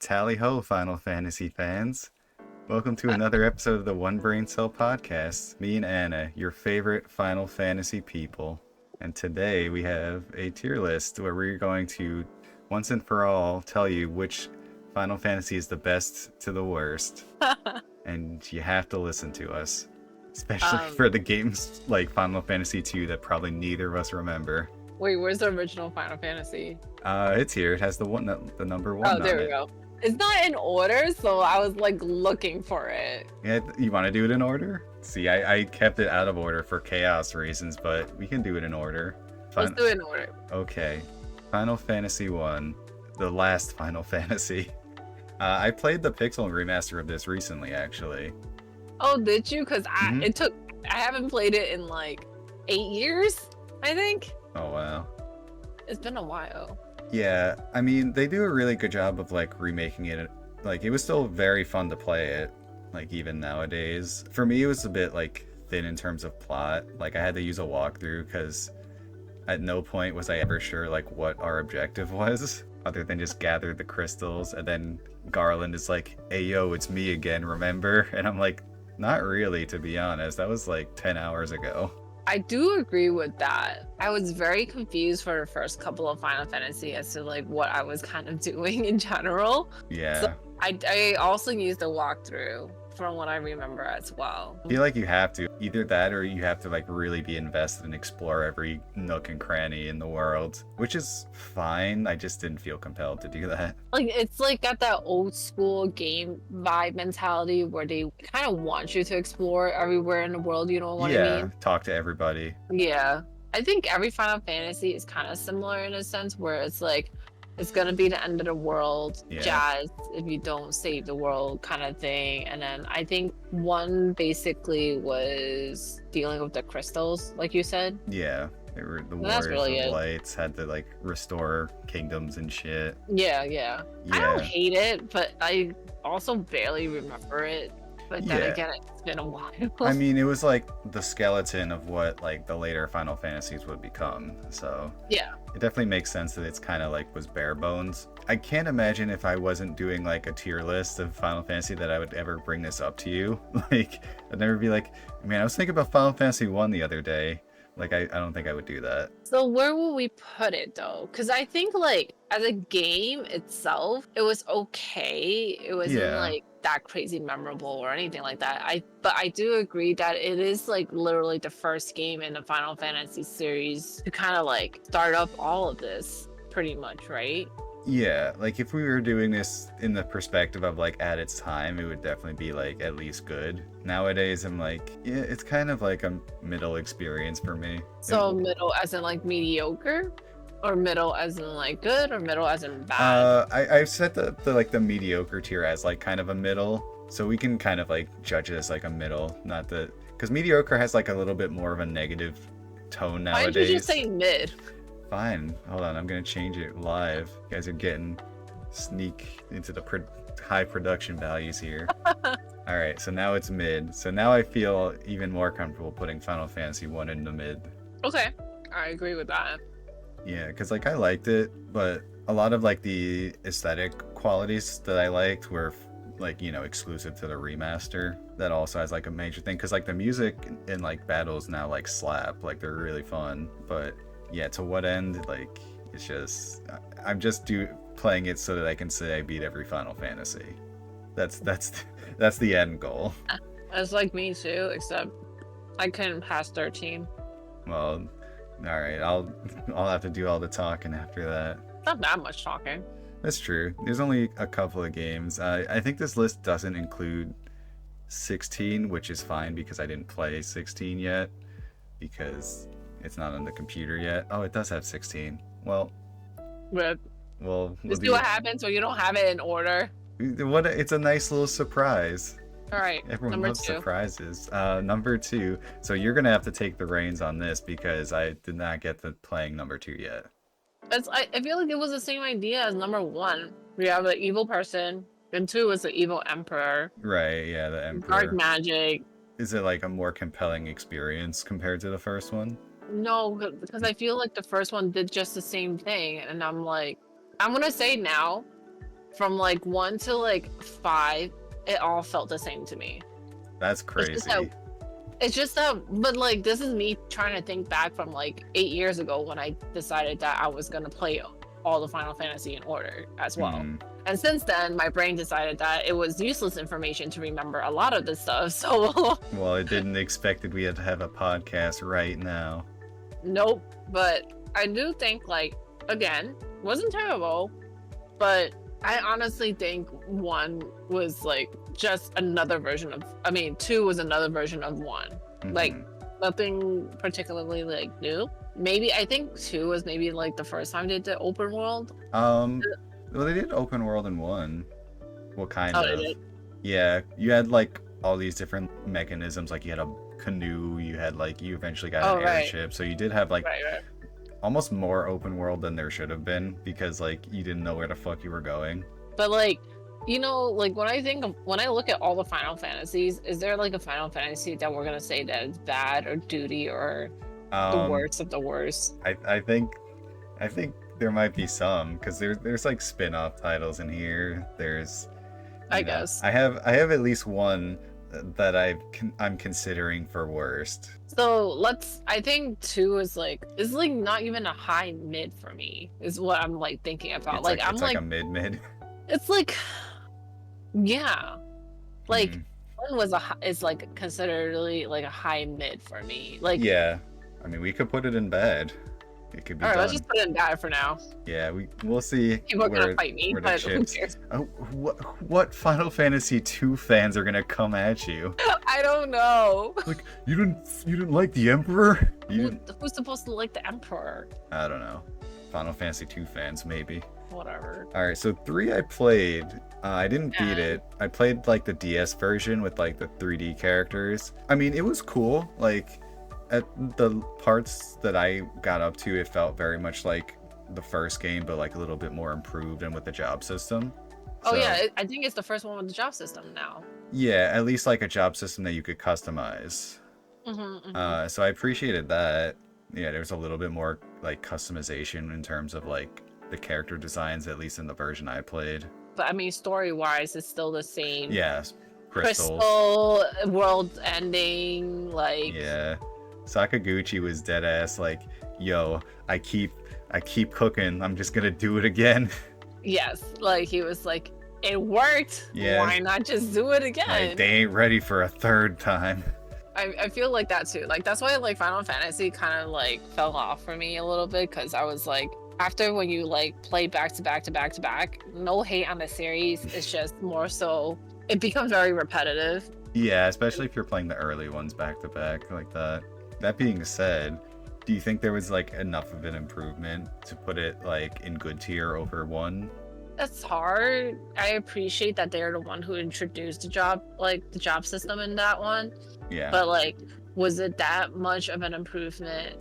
Tally ho, Final Fantasy fans. Welcome to another episode of the One Brain Cell podcast. Me and Anna, your favorite Final Fantasy people. And today we have a tier list where we're going to, once and for all, tell you which Final Fantasy is the best to the worst. And you have to listen to us. Especially for the games like Final Fantasy II that probably neither of us remember. Wait, where's the original Final Fantasy? It's here. It has the number one. Oh, there we go. It's not in order, so I was like looking for it. Yeah, you want to do it in order? See, I kept it out of order for chaos reasons, but we can do it in order. Let's do it in order. Okay. Final Fantasy I, the last Final Fantasy. I played the Pixel remaster of this recently, actually. Oh, did you? Because I haven't played it in like 8 years, I think. Oh, wow. It's been a while. Yeah, I mean, they do a really good job of like remaking it. Like, it was still very fun to play it, like even nowadays. For me, it was a bit like thin in terms of plot. Like, I had to use a walkthrough because at no point was I ever sure like what our objective was, other than just gather the crystals. And then Garland is like, "Hey, yo, it's me again, remember?" And I'm like, not really, to be honest. That was like 10 hours ago. I do agree with that. I was very confused for the first couple of Final Fantasy as to like what I was kind of doing in general. Yeah. So I also used the walkthrough from what I remember as well. I feel like you have to. Either that or you have to like really be invested and explore every nook and cranny in the world, which is fine. I just didn't feel compelled to do that. Like, it's like got that old school game vibe mentality where they kind of want you to explore everywhere in the world, you know what I mean? Talk to everybody. Yeah. I think every Final Fantasy is kind of similar in a sense where it's like, it's gonna be the end of the world, jazz, if you don't save the world kind of thing. And then I think one basically was dealing with the crystals, like you said. Yeah, they were the Warriors really of Lights, had to like restore kingdoms and shit. Yeah. I don't hate it, but I also barely remember it. But then again, it's been a while. I mean, it was like the skeleton of what like the later Final Fantasies would become. So yeah, it definitely makes sense that it's kind of like was bare bones. I can't imagine if I wasn't doing like a tier list of Final Fantasy that I would ever bring this up to you. Like, I'd never be like, man, I was thinking about Final Fantasy 1 the other day. Like, I don't think I would do that. So where will we put it though? Because I think like as a game itself, it was okay. It wasn't like that crazy memorable or anything like that. But I do agree that it is like literally the first game in the Final Fantasy series to kind of like start up all of this pretty much, right? Yeah, like if we were doing this in the perspective of like at its time, it would definitely be like at least good. Nowadays, I'm like, yeah, it's kind of like a middle experience for me. So middle as in like mediocre? Or middle as in like good, or middle as in bad? I've set the mediocre tier as like kind of a middle, so we can kind of like judge it as like a middle, not the, because mediocre has like a little bit more of a negative tone nowadays. Why did you just say mid? Fine, hold on, I'm gonna change it live. You guys are getting sneak into the high production values here. All right, so now it's mid. So now I feel even more comfortable putting Final Fantasy 1 in the mid. Okay, I agree with that. Yeah, because like I liked it, but a lot of like the aesthetic qualities that I liked were like, you know, exclusive to the remaster. That also has like a major thing, because like the music in like battles now like slap, like they're really fun. But yeah, to what end? Like, it's just I'm just playing it so that I can say I beat every Final Fantasy. That's the end goal. That's like me too, except I couldn't pass 13. Well, all right, I'll have to do all the talking after that. Not that much talking. That's true. There's only a couple of games. I think this list doesn't include 16, which is fine because I didn't play 16 yet because it's not on the computer yet. Oh, it does have 16. Well, we'll see what happens when you don't have it in order. It's a nice little surprise. All right, everyone loves surprises. Number 2. So you're gonna have to take the reins on this because I did not get to playing number 2 yet. I feel like it was the same idea as number 1. We have an evil person, and 2 is the evil emperor. Right. Yeah, the emperor. Dark magic. Is it like a more compelling experience compared to the first one? No, because I feel like the first one did just the same thing, and I'm like, I'm gonna say now, from like 1 to like 5, it all felt the same to me. That's crazy. It's just that, but like this is me trying to think back from like 8 years ago when I decided that I was gonna play all the Final Fantasy in order as well. And since then, my brain decided that it was useless information to remember a lot of this stuff. So well, it didn't expect that we had to have a podcast right now. Nope. But I do think, like, again, wasn't terrible, but I honestly think 1 was like just another version of, 2 was another version of 1. Like nothing particularly like new. Maybe I think 2 was maybe like the first time they did open world. Well, they did open world in 1. Well, kind of. They did? Yeah, you had like all these different mechanisms. Like you had a canoe. You had like you eventually got an airship. So you did have like almost more open world than there should have been because like you didn't know where the fuck you were going. But like, you know, like when I look at all the Final Fantasies, is there like a Final Fantasy that we're gonna say that is bad or duty or the worst of the worst? I think there might be some because there's like spin-off titles in here. There's I guess I have at least one that I'm considering for worst. So I think 2 is like not even a high mid for me is what I'm like thinking about. It's like a mid. It's like, yeah, like 1 is like considerably like a high mid for me. Like, yeah, I mean we could put it in bad. It could be all right, done. let's just put it in bad for now. Yeah, we'll see. People are gonna fight me, but who cares? Oh, what Final Fantasy II fans are gonna come at you? I don't know. Like you didn't like the Emperor? Who's supposed to like the Emperor? I don't know. Final Fantasy II fans maybe. Whatever. All right, so 3 I played. I didn't beat it. I played like the DS version with like the 3D characters. I mean, it was cool. Like at the parts that I got up to, it felt very much like the first game, but like a little bit more improved and with the job system. Oh yeah, I think it's the first one with the job system now. Yeah, at least like a job system that you could customize. So I appreciated that. Yeah, there's a little bit more like customization in terms of like the character designs, at least in the version I played. But I mean, story-wise, it's still the same. Yeah, Crystal, world ending, like. Yeah, Sakaguchi was dead ass like, yo, I keep cooking. I'm just gonna do it again. Yes, like he was like, it worked. Yeah. Why not just do it again? Like, they ain't ready for a third time. I feel like that too. Like that's why like Final Fantasy kind of like fell off for me a little bit because I was like, after when you like play back to back to back to back, no hate on the series. It's just more so it becomes very repetitive. Yeah, especially if you're playing the early ones back to back like that. That being said, do you think there was like enough of an improvement to put it like in good tier over 1? That's hard. I appreciate that they're the one who introduced the job system in that one. Yeah. But like, was it that much of an improvement?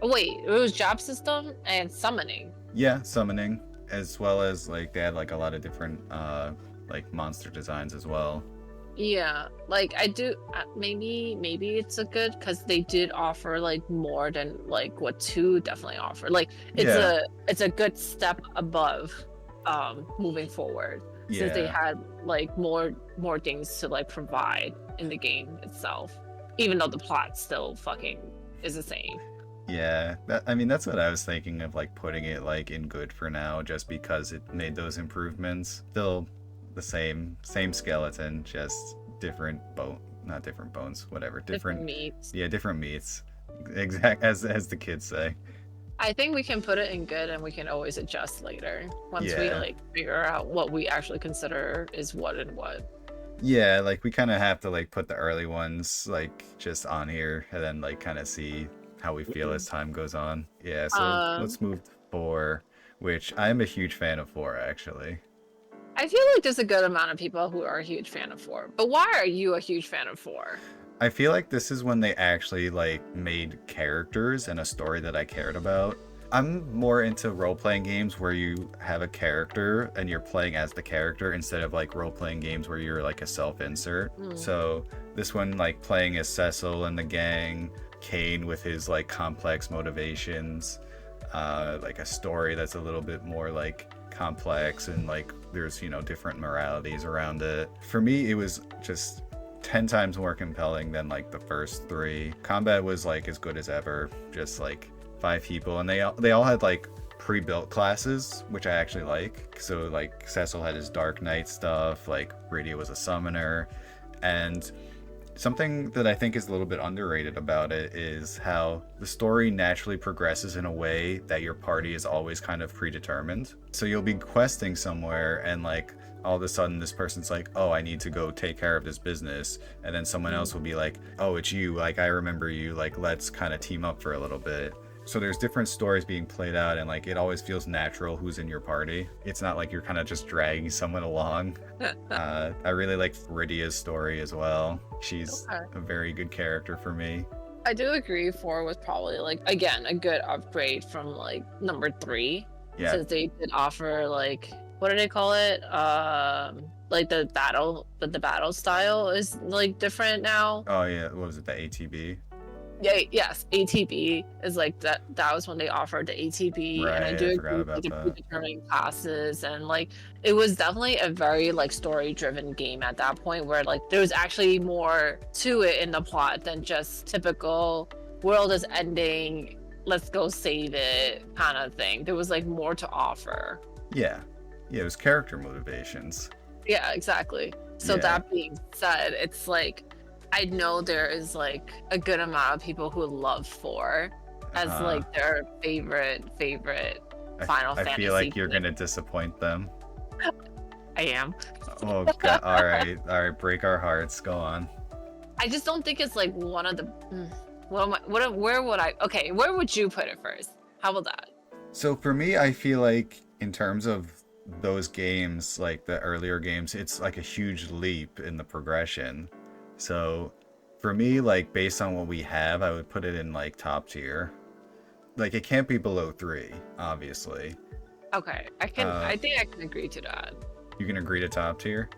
Oh, wait, it was job system and summoning. Yeah, summoning, as well as like they had like a lot of different like monster designs as well. Yeah, like I do. Maybe it's a good because they did offer like more than like what 2 definitely offered. Like it's a good step above moving forward since they had like more things to like provide in the game itself, even though the plot still fucking is the same. Yeah, I mean that's what I was thinking of, like putting it like in good for now, just because it made those improvements. Still the same skeleton, just different not different bones, whatever, different meats. Yeah, different meats. Exact as the kids say. I think we can put it in good and we can always adjust later once we like figure out what we actually consider is what and what. Yeah, like we kind of have to like put the early ones like just on here and then like kind of see how we feel as time goes on. Yeah, so let's move to 4, which I'm a huge fan of 4 actually. I feel like there's a good amount of people who are a huge fan of 4, but why are you a huge fan of 4? I feel like this is when they actually like made characters and a story that I cared about. I'm more into role-playing games where you have a character and you're playing as the character instead of like role-playing games where you're like a self-insert. So this one, like playing as Cecil and the gang, Kane with his like complex motivations, like a story that's a little bit more like complex and like there's, you know, different moralities around it. For me, it was just 10 times more compelling than like the first 3. Combat was like as good as ever, just like 5 people, and they all had like pre-built classes, which I actually like. So like Cecil had his Dark Knight stuff, like Rydia was a summoner, and something that I think is a little bit underrated about it is how the story naturally progresses in a way that your party is always kind of predetermined. So you'll be questing somewhere and like all of a sudden this person's like, oh, I need to go take care of this business. And then someone else will be like, oh, it's you. Like, I remember you. Like, let's kind of team up for a little bit. So there's different stories being played out, and like it always feels natural who's in your party. It's not like you're kind of just dragging someone along. I really like Rydia's story as well. She's a very good character for me. I do agree 4 was probably like, again, a good upgrade from like number 3. Yeah. Since they did offer like, what do they call it? Like the battle style is like different now. Oh yeah, what was it, the ATB? Yeah, yes, ATB is like that was when they offered the ATB. Right, and I do forgot agree about with the that. predetermined classes, and like it was definitely a very like story driven game at that point, where like there was actually more to it in the plot than just typical world is ending, let's go save it kind of thing. There was like more to offer. Yeah, it was character motivations. Yeah, exactly. So that being said, it's like I know there is like a good amount of people who love 4 as like their favorite Final Fantasy. I feel like you're gonna disappoint them. I am. Oh god! All right, break our hearts. Go on. I just don't think it's like one of the. Where would you put it first? How about that? So for me, I feel like in terms of those games, like the earlier games, it's like a huge leap in the progression. So for me, like based on what we have, I would put it in like top tier. Like it can't be below 3, obviously. Okay, I think I can agree to that. You can agree to top tier?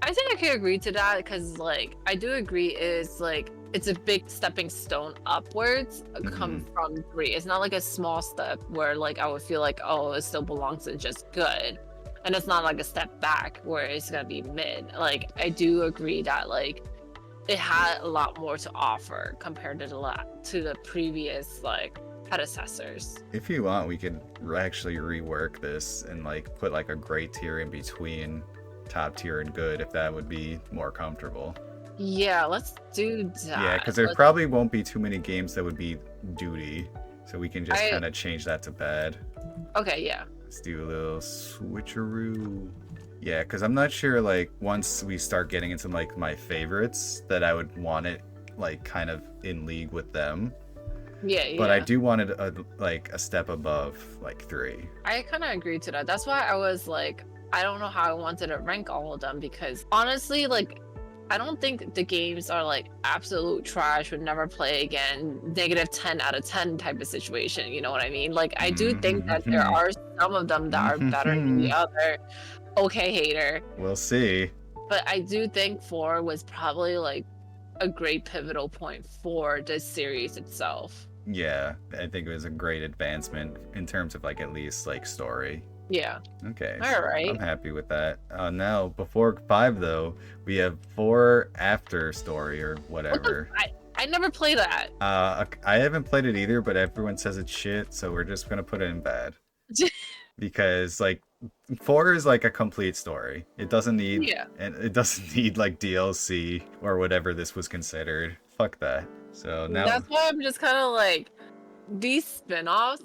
I think I can agree to that because like I do agree is like it's a big stepping stone upwards come from 3. It's not like a small step where like I would feel like, oh, it still belongs to just good. And it's not like a step back where it's gonna be mid. Like I do agree that like it had a lot more to offer compared to the previous like predecessors. If you want, we could actually rework this and like put like a gray tier in between top tier and good, if that would be more comfortable. Yeah, let's do that. Yeah, because there probably won't be too many games that would be duty, so we can just kind of change that to bad. Okay, yeah. Let's do a little switcheroo. Yeah, because I'm not sure, like, once we start getting into, like, my favorites, that I would want it, like, kind of in league with them. Yeah. But I do want it, a step above, like, 3. I kind of agree to that. That's why I was, like, I don't know how I wanted to rank all of them, because, honestly, like, I don't think the games are, like, absolute trash, would never play again, -10 out of 10 type of situation, you know what I mean? Like, I do think that there are some of them that are better than the other. Okay, hater. We'll see. But I do think 4 was probably like a great pivotal point for this series itself. Yeah, I think it was a great advancement in terms of like at least like story. Yeah. Okay. All right. I'm happy with that. Now, before 5 though, we have 4 after story or whatever. I never play that. I haven't played it either, but everyone says it's shit, so we're just gonna put it in bad. Because like 4 is like a complete story. It doesn't need and it doesn't need like DLC or whatever this was considered. Fuck that. So now that's why I'm just kind of like these spin-offs,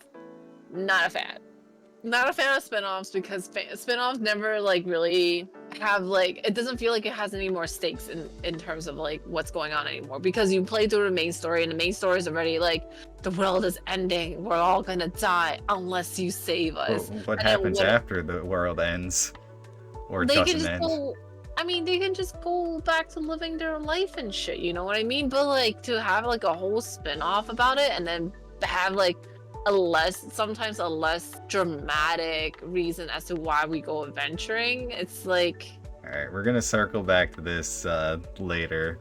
not a fan. Not a fan of spin-offs because spin-offs never like really have like, it doesn't feel like it has any more stakes in terms of like what's going on anymore, because you play through the main story and the main story is already like the world is ending, we're all gonna die unless you save us. Well, what happens after the world ends or doesn't end? They can just go back to living their life and shit, you know what I mean? But like to have like a whole spin-off about it and then have like sometimes a less dramatic reason as to why we go adventuring, it's like, all right, we're gonna circle back to this later.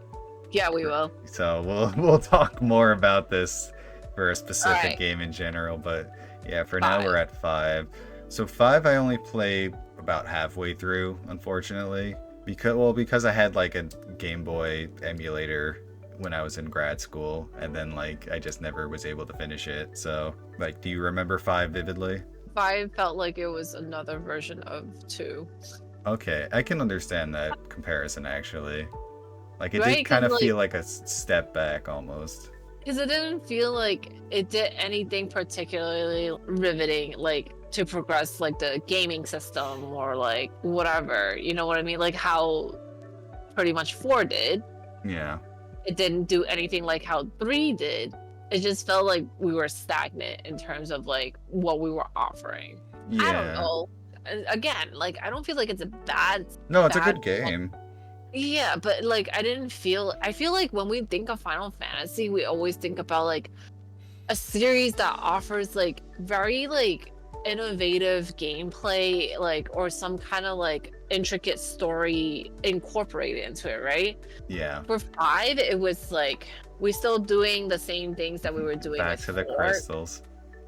Yeah, we will. So we'll talk more about this for a specific game in general, but yeah, for 5. Now we're at 5. So 5 I only play about halfway through, unfortunately. Because I had like a Game Boy emulator when I was in grad school, and then like I just never was able to finish it. So like, do you remember 5 vividly? 5 felt like it was another version of 2. Okay, I can understand that comparison actually. Like it Right? did kind of Because feel like a step back almost. it didn't feel like it did anything particularly riveting, like to progress like the gaming system or like whatever. You know what I mean? Like how pretty much 4 did. Yeah. It didn't do anything like how 3 did. It just felt like we were stagnant in terms of like what we were offering. Yeah. I don't know. Again, like I don't feel like it's a bad. No, it's a bad good game. Yeah, but like I feel like when we think of Final Fantasy, we always think about like a series that offers like very like innovative gameplay, like or some kind of like intricate story incorporated into it, right? Yeah. For 5, it was like we still doing the same things that we were doing Back to the before. crystals.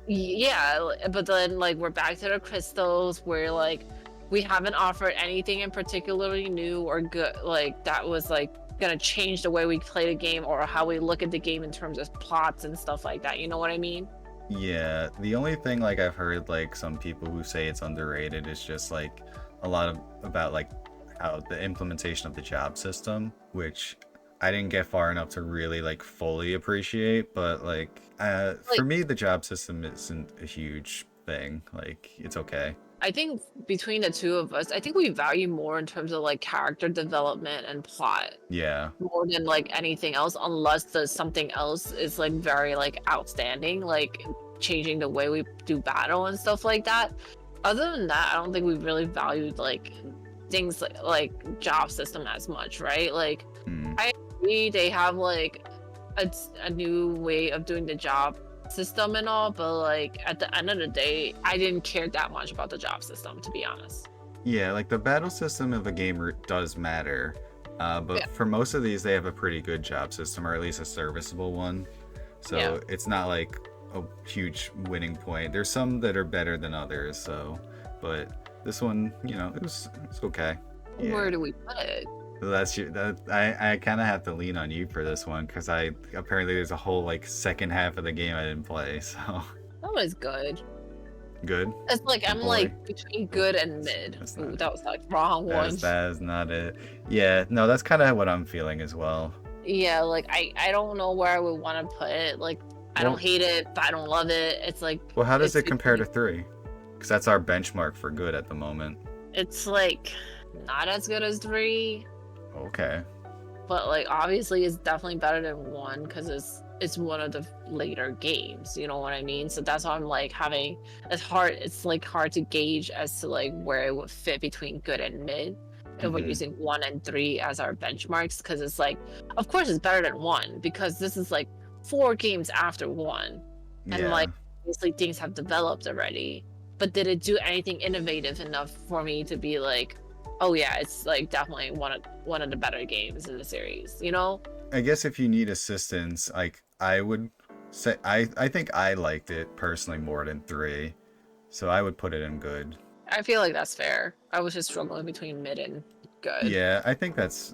Yeah, but then like we're back to the crystals where like we haven't offered anything in particularly new or good like that was like gonna change the way we play the game or how we look at the game in terms of plots and stuff like that. You know what I mean? Yeah, the only thing like I've heard like some people who say it's underrated is just like a lot of about like how the implementation of the job system, which I didn't get far enough to really like fully appreciate, but like for me the job system isn't a huge thing. Like it's okay. I think between the two of us, I think we value more in terms of like character development and plot Yeah. more than like anything else, unless there's something else is like very like outstanding, like changing the way we do battle and stuff like that. Other than that, I don't think we really valued like things like job system as much, right? Like I agree they have like a new way of doing the job system and all, but like at the end of the day, I didn't care that much about the job system, to be honest. Yeah, like the battle system of a game does matter, but Yeah. for most of these, they have a pretty good job system, or at least a serviceable one. So Yeah. it's not like a huge winning point. There's some that are better than others. So, but this one, you know, it's okay. Yeah. Where do we put it? I kind of have to lean on you for this one because I apparently there's a whole like second half of the game I didn't play. So That was good. good. It's like I'm boy. like between good and mid. That's Ooh, not- that was like wrong one. That is not it. Yeah, no, that's kind of what I'm feeling as well. Yeah, like I don't know where I would want to put it. Like I Well- don't hate it, but I don't love it. It's like Well, how does it's it compare to 3? Because that's our benchmark for good at the moment. It's like not as good as 3, Okay. but like obviously it's definitely better than 1 because it's one of the later games. You know what I mean? So that's why I'm like having it's like hard to gauge as to like where it would fit between good and mid. And we're Mhm. using 1 and 3 as our benchmarks because it's like, of course it's better than 1 because this is like 4 games after 1. And Yeah. like obviously things have developed already. But did it do anything innovative enough for me to be like, oh yeah, it's like definitely one of the better games in the series, you know? I guess if you need assistance, like I would say I think I liked it personally more than 3. So I would put it in good. I feel like that's fair. I was just struggling between mid and good. Yeah, I think that's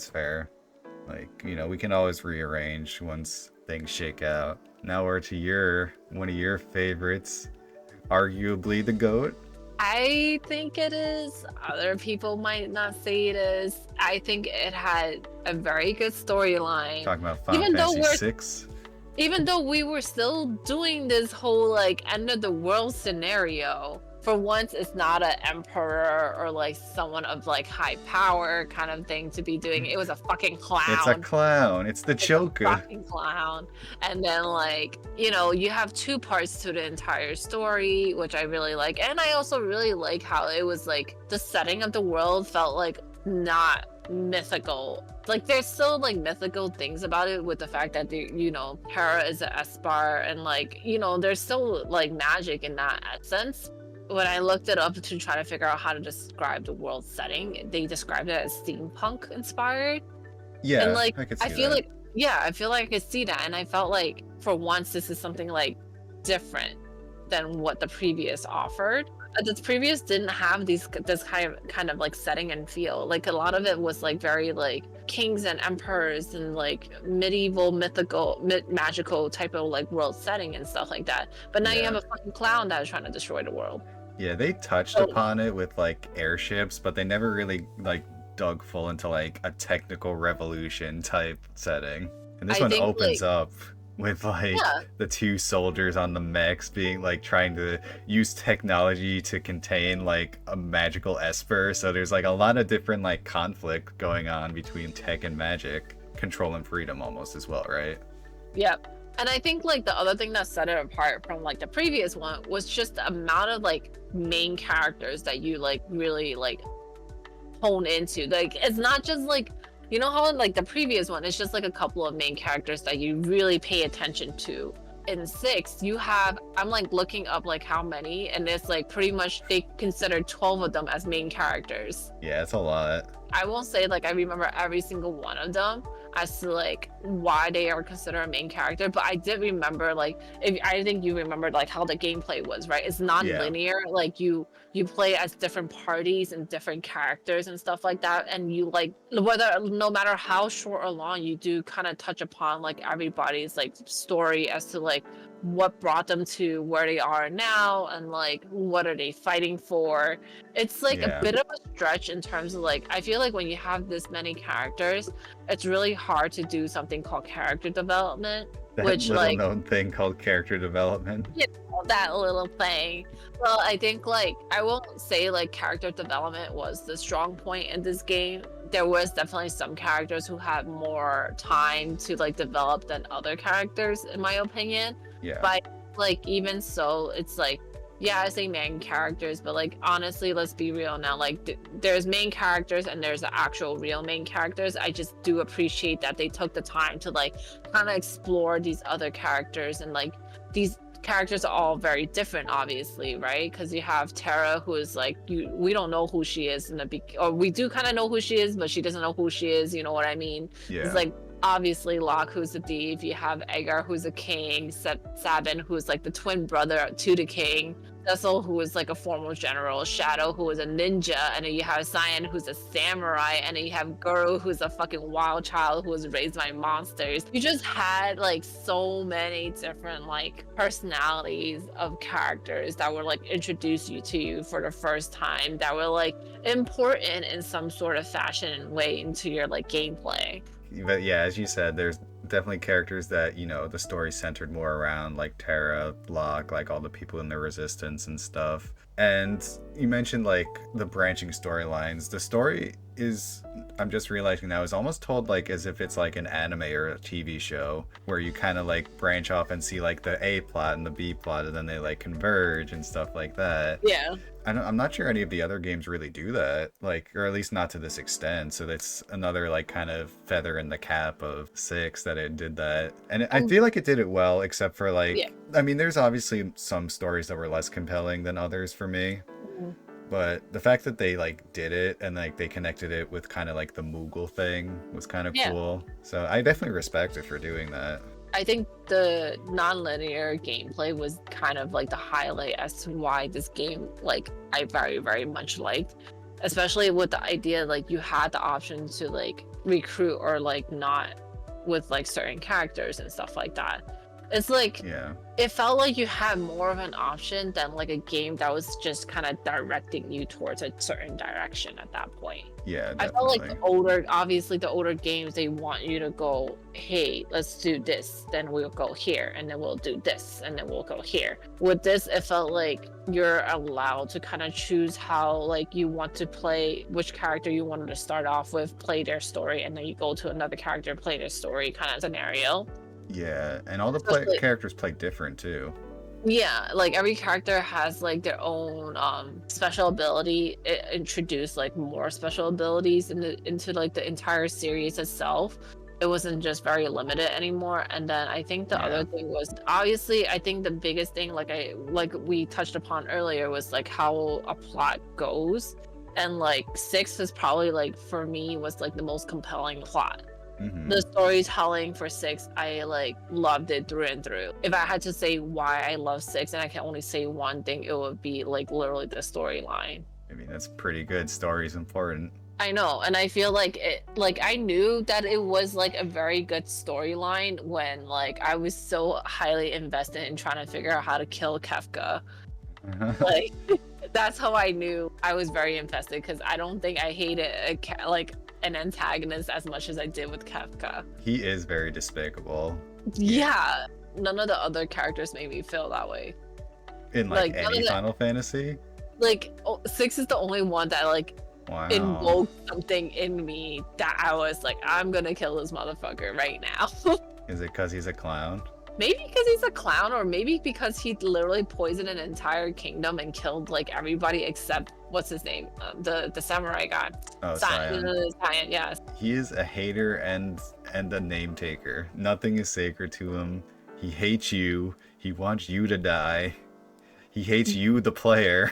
fair. Like, you know, we can always rearrange once things shake out. Now we're to one of your favorites, arguably the GOAT. I think it is. Other people might not say it is. I think it had a very good storyline. Talking about Final Even though Fantasy we're- VI. Even though we were still doing this whole like end of the world scenario, for once it's not an emperor or like someone of like high power kind of thing to be doing. It was a fucking clown. It's a clown. It's the It's a Joker. fucking clown. And then like, you know, you have 2 parts to the entire story, which I really like. And I also really like how it was like the setting of the world felt like not mythical. Like there's still like mythical things about it with the fact that you know, Hera is an Espar and like, you know, there's still like magic in that essence. When I looked it up to try to figure out how to describe the world setting, they described it as steampunk inspired. Yeah, And like I could see I feel that. like I feel like I could see that, and I felt like for once this is something like different than what the previous offered. the previous didn't have this kind of like setting and feel. Like a lot of it was like very like kings and emperors and like medieval magical type of like world setting and stuff like that. But now you have Yeah. a fucking clown that is trying to destroy the world. Yeah, they touched So upon it with like airships, but they never really like dug full into like a technical revolution type setting. And this I one think opens like up with like yeah, the two soldiers on the mechs being like trying to use technology to contain like a magical esper. So there's like a lot of different like conflict going on between tech and magic, control and freedom almost as well, right? yep. And I think like the other thing that set it apart from like the previous one was just the amount of like main characters that you like really like hone into. Like it's not just like you know how in like the previous one it's just like a couple of main characters that you really pay attention to. In six, you have I'm like looking up like how many, and it's like pretty much they consider 12 of them as main characters. Yeah, it's a lot. I won't say like I remember every single one of them as to like why they are considered a main character, but I did remember like if I think you remembered like how the gameplay was, right? It's Yeah. non-linear. Like you play as different parties and different characters and stuff like that, and you like whether no matter how short or long you do kind of touch upon like everybody's like story as to like what brought them to where they are now and like what are they fighting for. It's like a Yeah. bit of a stretch in terms of like I feel like when you have this many characters it's really hard to do something called character development, That which little like known thing called character development. you know, that little thing. Well, I think like I won't say like character development was the strong point in this game. There was definitely some characters who had more time to like develop than other characters in my opinion. Yeah. But like even so, it's like yeah, I say main characters, but like honestly, let's be real now. Like there's main characters and there's the actual real main characters. I just do appreciate that they took the time to like kind of explore these other characters and like these characters are all very different obviously, right? Because you have Tara who is like we don't know who she is in the or we do kind of know who she is but she doesn't know who she is, you know what I mean? Yeah. It's like obviously Locke who's a thief, you have Edgar who's a king, Sabin who's like the twin brother to the king, Cecil who is like a former general, Shadow who is a ninja, and then you have Cyan who's a samurai, and then you have Guru who's a fucking wild child who was raised by monsters. You just had like so many different like personalities of characters that were like introduced to you for the first time that were like important in some sort of fashion and way into your like gameplay. But yeah, as you said, there's definitely characters that, you know, the story centered more around, like Terra, Locke, like all the people in the resistance and stuff. And you mentioned like the branching storylines. The story is, I'm just realizing now, is almost told like as if it's like an anime or a TV show where you kind of like branch off and see like the A plot and the B plot and then they like converge and stuff like that. Yeah. I'm not sure any of the other games really do that, like, or at least not to this extent. So that's another like kind of feather in the cap of Six that it did that, and I feel like it did it well, except for like, Yeah. I mean, there's obviously some stories that were less compelling than others for me, but the fact that they like did it and like they connected it with kind of like the Moogle thing was kind of Yeah. cool. So I definitely respect it for doing that. I think the non-linear gameplay was kind of like the highlight as to why this game like I very very much liked, especially with the idea like you had the option to like recruit or like not with like certain characters and stuff like that. It's like Yeah. it felt like you had more of an option than like a game that was just kind of directing you towards a certain direction at that point. Yeah, I felt like definitely. the older games, they want you to go, hey, let's do this, then we'll go here, and then we'll do this, and then we'll go here. With this, it felt like you're allowed to kind of choose how like you want to play, which character you wanted to start off with, play their story, and then you go to another character, play their story kind of scenario. Yeah, and all the Especially characters play different too. yeah, like every character has like their own special ability. It introduced like more special abilities into like the entire series itself. It wasn't just very limited anymore. And then I think the Yeah. other thing was obviously I think the biggest thing like we touched upon earlier was like how a plot goes. And like six is probably like for me was like the most compelling plot. The storytelling for 6, I like loved it through and through. If I had to say why I love 6 and I can only say one thing, it would be like literally the storyline. I mean, that's pretty good. Story's important. I know, and I feel like I knew that it was like a very good storyline when like I was so highly invested in trying to figure out how to kill Kefka. Like that's how I knew I was very invested, because I don't think I hated like an antagonist as much as I did with Kefka. He is very despicable. Yeah, none of the other characters made me feel that way. In like any Final Fantasy? Like 6 is the only one that like invoked something in me that I was like, I'm gonna kill this motherfucker right now. Is it because he's a clown? Maybe because he's a clown, or maybe because he literally poisoned an entire kingdom and killed like everybody except what's his name, the samurai guy. Oh, Cyan. Cyan, yes. He is a hater and a name taker. Nothing is sacred to him. He hates you. He wants you to die. He hates you, the player.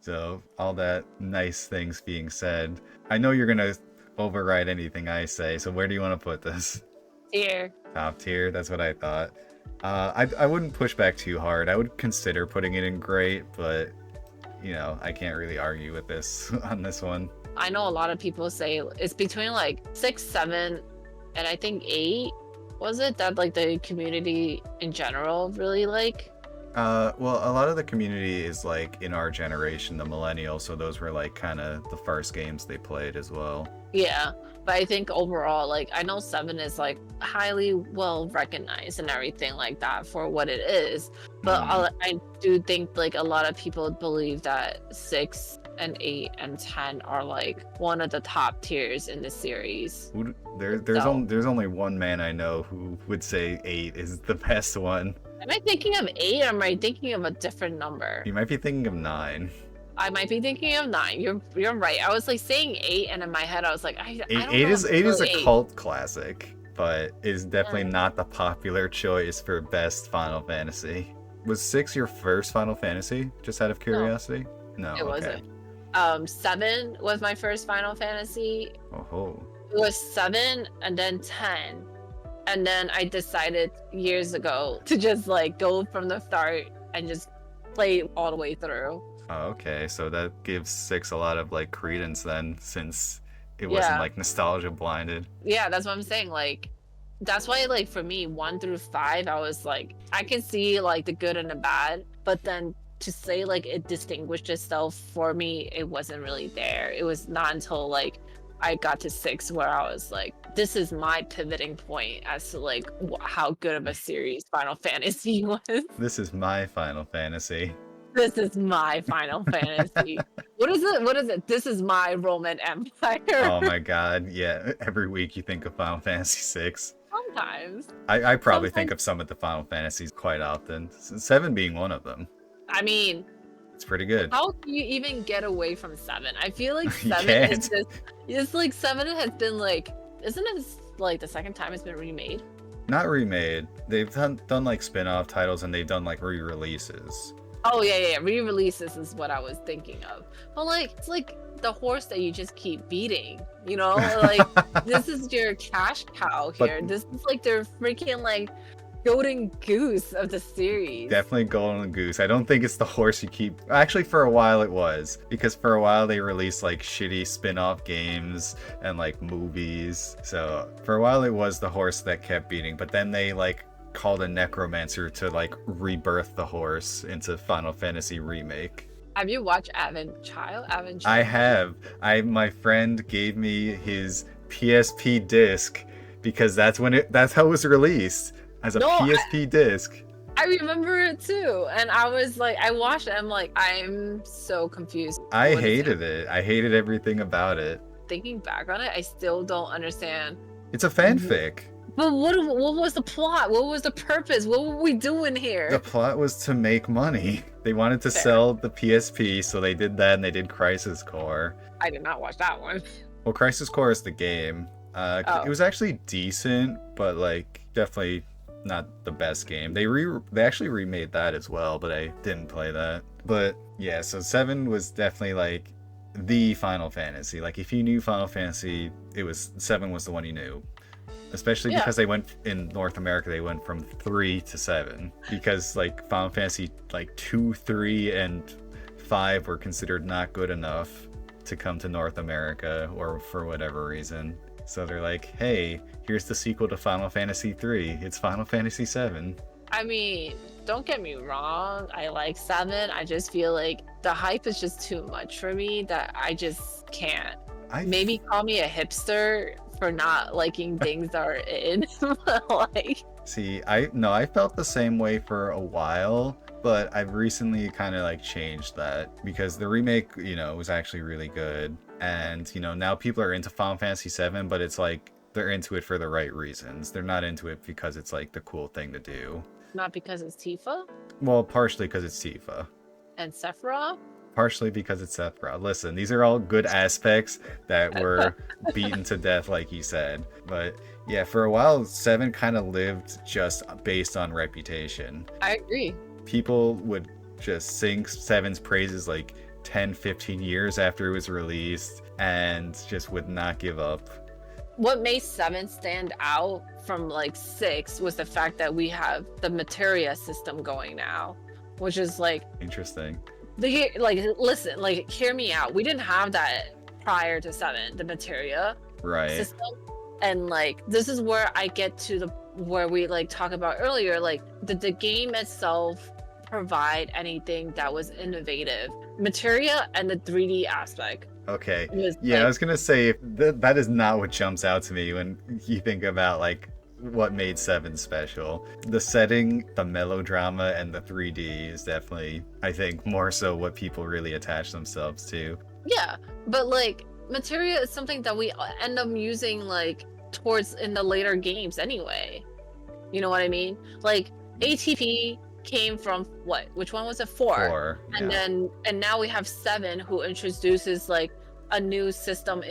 So all that nice things being said, I know you're gonna override anything I say. So where do you want to put this? Tier. Top tier. That's what I thought. I wouldn't push back too hard. I would consider putting it in great, but you know, I can't really argue with this on this one. I know a lot of people say it's between like 6, 7, and I think 8. Was it that like the community in general really like? Well, a lot of the community is like in our generation, the Millennials, so those were like kind of the first games they played as well. Yeah, but I think overall, like, I know 7 is like highly well recognized and everything like that for what it is, but I do think like a lot of people believe that 6 and 8 and 10 are like one of the top tiers in the series. There's only one man I know who would say 8 is the best one. Am I thinking of 8, or am I thinking of a different number? You might be thinking of 9. I might be thinking of 9. You're right. I was like saying 8, and in my head I was like, I don't know. 8 is a cult classic, but is definitely not the popular choice for best Final Fantasy. Was 6 your first Final Fantasy? Just out of curiosity? No, it wasn't. 7 was my first Final Fantasy. Oh. It was 7 and then 10. And then I decided years ago to just like go from the start and just play all the way through. Oh, okay, so that gives 6 a lot of like credence then, since it wasn't like nostalgia blinded. Yeah, that's what I'm saying. Like, that's why like for me 1 through 5, I was like, I can see like the good and the bad, but then to say like it distinguished itself for me, it wasn't really there. It was not until like I got to 6 where I was like, this is my pivoting point as to like how good of a series Final Fantasy was. This is my Final Fantasy. This is my Final Fantasy. What is it? This is my Roman Empire. Oh my god, yeah. Every week you think of Final Fantasy 6. Sometimes. I probably think of some of the Final Fantasies quite often. 7 being one of them. I mean, it's pretty good. How can you even get away from 7? I feel like 7 is just, it's like 7 has been like, isn't it like the second time it's been remade? Not remade. They've done like spin-off titles, and they've done like re-releases. Oh yeah. Re-releases is what I was thinking of. But like, it's like the horse that you just keep beating, you know? Like, this is your cash cow here. This is like their freaking like golden goose of the series. Definitely golden goose. I don't think it's the horse you keep. Actually, for a while it was, because for a while they released like shitty spin-off games and like movies. So for a while it was the horse that kept beating, but then they like called a necromancer to like rebirth the horse into Final Fantasy Remake. Have you watched Child? I have. My friend gave me his PSP disc because that's how it was released. As a PSP disc. I remember it too, and I was like, I watched it, I'm like, I'm so confused. I hated it. I hated everything about it. Thinking back on it, I still don't understand. It's a fanfic. But what was the plot? What was the purpose? What were we doing here? The plot was to make money. They wanted to sell the PSP, so they did that, and they did Crisis Core. I did not watch that one. Well, Crisis Core is the game. It was actually decent, but like definitely not the best game. They actually remade that as well, but I didn't play that. But yeah, so 7 was definitely like the Final Fantasy. Like, if you knew Final Fantasy, it was 7 was the one you knew. Especially because they went in North America, they went from 3 to 7 because like Final Fantasy like 2, 3, and 5 were considered not good enough to come to North America or for whatever reason. So they're like, hey, here's the sequel to Final Fantasy 3. It's Final Fantasy 7. I mean, don't get me wrong, I like 7. I just feel like the hype is just too much for me that I just can't. Maybe call me a hipster for not liking things that are in. Like, see, I felt the same way for a while, but I've recently kind of like changed that because the remake, was actually really good. And, now people are into Final Fantasy 7, but it's like they're into it for the right reasons. They're not into it because it's like the cool thing to do. Not because it's Tifa? Well, partially because it's Tifa. And Sephiroth? Partially because it's Sephiroth. Listen, these are all good aspects that were beaten to death, like you said. But yeah, for a while, 7 kind of lived just based on reputation. I agree. People would just sing 7's praises like 10, 15 years after it was released and just would not give up. What made 7 stand out from like 6 was the fact that we have the materia system going now, which is like interesting. Listen, like, hear me out. We didn't have that prior to 7, the materia system. And like, this is where I get to where we like talk about earlier, like, did the game itself provide anything that was innovative? Materia and the 3D aspect. Okay. Yeah, I was gonna say that is not what jumps out to me when you think about like what made 7 special. The setting, the melodrama, and the 3D is definitely, I think, more so what people really attach themselves to. Yeah, but like, materia is something that we end up using like towards in the later games anyway. You know what I mean? Like, ATP came from what? Which one was it? 4. And now we have 7 who introduces like a new system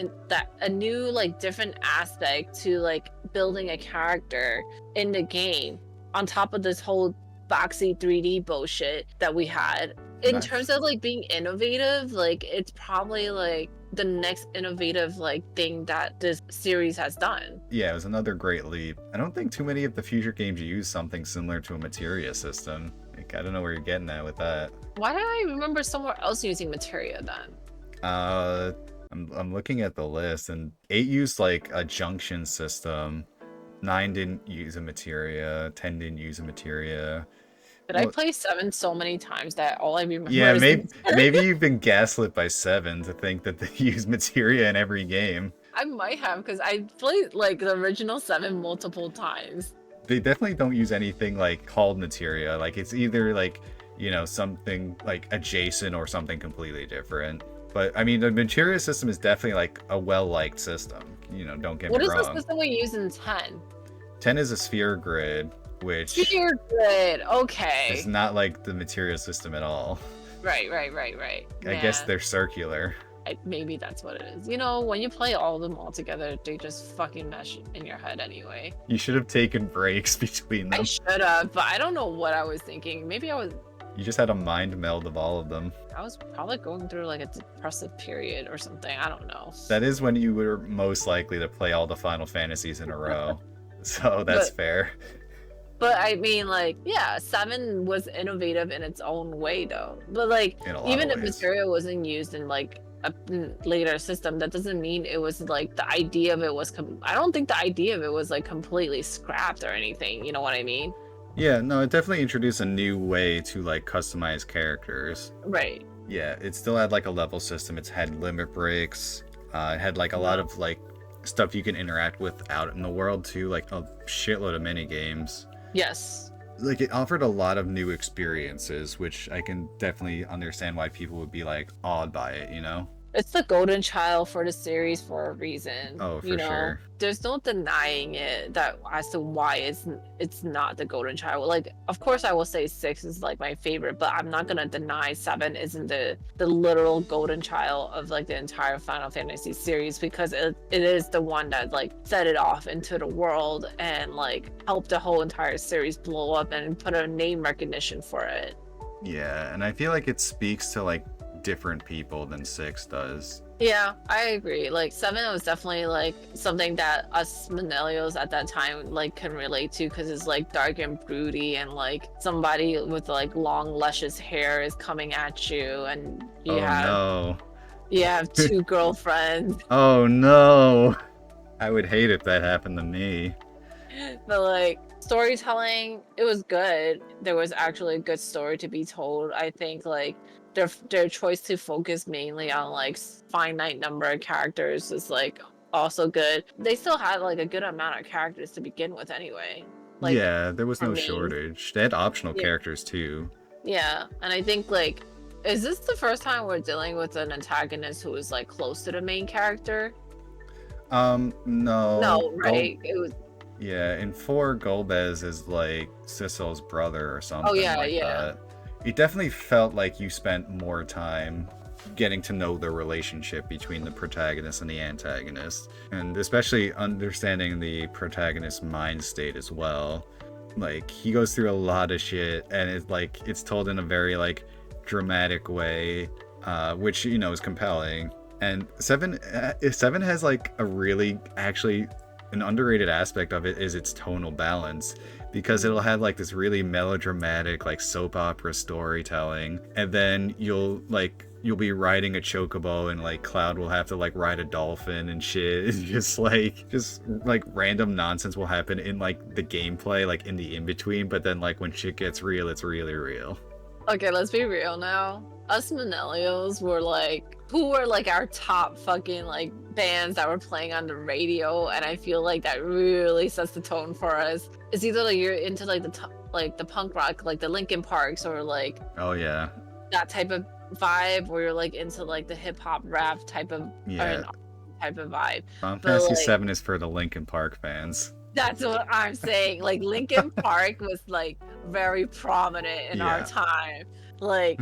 a new like different aspect to like building a character in the game on top of this whole boxy 3D bullshit that we had. In terms of like being innovative, like, it's probably like the next innovative like thing that this series has done. Yeah, it was another great leap. I don't think too many of the future games use something similar to a materia system. Like, I don't know where you're getting at with that. Why did I remember somewhere else using materia then? I'm looking at the list, and 8 used like a junction system. 9 didn't use a materia. 10 didn't use a materia. I play 7 so many times that all I remember is... Yeah, maybe you've been gaslit by 7 to think that they use materia in every game. I might have, because I played like the original 7 multiple times. They definitely don't use anything like called materia. Like, it's either like, something like adjacent or something completely different. But I mean, the materia system is definitely like a well-liked system. Don't get me wrong. What is the system we use in 10? 10 is a sphere grid, which... Sphere grid, okay. It's not like the materia system at all. Right. I guess they're circular. Maybe that's what it is. When you play all of them all together, they just fucking mesh in your head anyway. You should have taken breaks between them. I should have, but I don't know what I was thinking. Maybe I was... You just had a mind meld of all of them. I was probably going through like a depressive period or something. I don't know. That is when you were most likely to play all the Final Fantasies in a row. So that's fair. But I mean, like, yeah, 7 was innovative in its own way, though. But like, even if materia wasn't used in like a later system, that doesn't mean it was like the idea of it was. I don't think the idea of it was like completely scrapped or anything. You know what I mean? Yeah, no, it definitely introduced a new way to like customize characters. Right. Yeah, it still had like a level system. It's had limit breaks. It had like a lot of like stuff you can interact with out in the world too, like a shitload of mini games. Yes. Like, it offered a lot of new experiences, which I can definitely understand why people would be like awed by it, It's the golden child for the series for a reason. Oh, for sure. There's no denying it that as to why it's not the golden child. Like, of course I will say 6 is like my favorite, but I'm not gonna deny 7 isn't the literal golden child of like the entire Final Fantasy series, because it is the one that like set it off into the world and like helped the whole entire series blow up and put a name recognition for it. Yeah, and I feel like it speaks to like different people than 6 does. Yeah, I agree. Like 7 was definitely like something that us millennials at that time like can relate to, because it's like dark and broody, and like somebody with like long luscious hair is coming at you, and Oh no. you have 2 girlfriends. Oh no. I would hate if that happened to me. But like storytelling, it was good. There was actually a good story to be told. I think like their choice to focus mainly on like finite number of characters is like also good. They still had like a good amount of characters to begin with anyway. Like Yeah, there was for no me. shortage. They had optional Yeah. characters too. Yeah, and I think like, is this the first time we're dealing with an antagonist who is like close to the main character? No. No, right? It was. Yeah, in 4, Golbez is like Cecil's brother or something that. It definitely felt like you spent more time getting to know the relationship between the protagonist and the antagonist, and especially understanding the protagonist's mind state as well. Like, he goes through a lot of shit, and it's told in a very like dramatic way, which is compelling. And 7 has like a really, actually, an underrated aspect of it is its tonal balance, because it'll have like this really melodramatic like soap opera storytelling, and then you'll be riding a chocobo, and like Cloud will have to like ride a dolphin and shit. It's just like random nonsense will happen in like the gameplay, like in the in-between, but then like when shit gets real, it's really real. Okay, let's be real now. Us millennials were like, who were like our top fucking like bands that were playing on the radio, and I feel like that really sets the tone for us. It's either like you're into like the punk rock, like the Linkin Parks, or like Oh yeah, that type of vibe, or you're like into like the hip hop rap type of yeah. type of vibe. Final But Fantasy like, VII is for the Linkin Park fans. that's what I'm saying. Like Linkin Park was like very prominent in our time. Like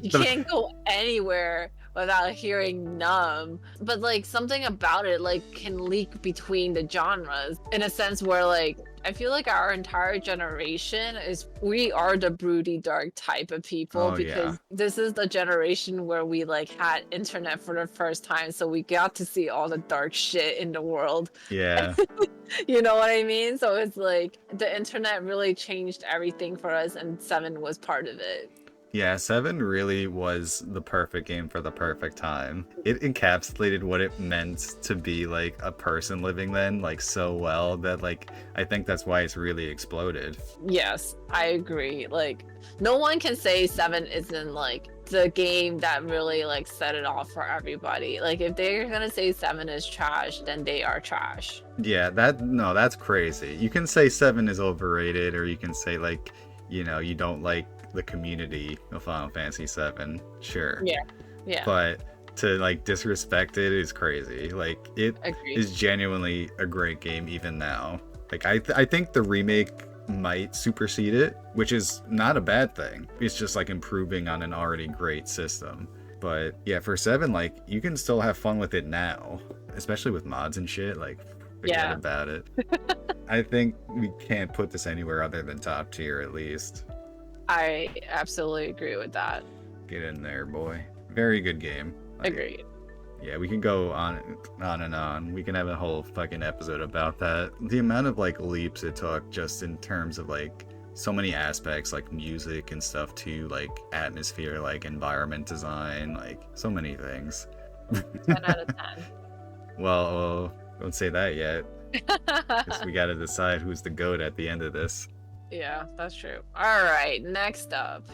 you can't go anywhere without hearing Numb. But like something about it like can leak between the genres in a sense where like I feel like our entire generation we are the broody dark type of people, because this is the generation where we like had internet for the first time, so we got to see all the dark shit in the world. Yeah. You know what I mean? So it's like the internet really changed everything for us, and 7 was part of it. Yeah, 7 really was the perfect game for the perfect time. It encapsulated what it meant to be like a person living then, like so well, that like I think that's why it's really exploded. Yes, I agree. Like no one can say 7 isn't like the game that really like set it off for everybody. Like if they're gonna say 7 is trash, then they are trash. Yeah, that's crazy. You can say 7 is overrated, or you can say like, you don't like the community of Final Fantasy VII, sure. Yeah. But to like disrespect it is crazy. Like it is genuinely a great game even now. Like I think the remake might supersede it, which is not a bad thing. It's just like improving on an already great system. But yeah, for 7, like you can still have fun with it now, especially with mods and shit. Like forget about it. I think we can't put this anywhere other than top tier at least. I absolutely agree with that. Get in there, boy. Very good game. Like, agreed. Yeah, we can go on and on. We can have a whole fucking episode about that. The amount of like leaps it took just in terms of like so many aspects, like music and stuff too, like atmosphere, like environment design, like so many things. 10 out of 10. Well, don't say that yet. Because we gotta decide who's the GOAT at the end of this. Yeah, that's true. All right, next up.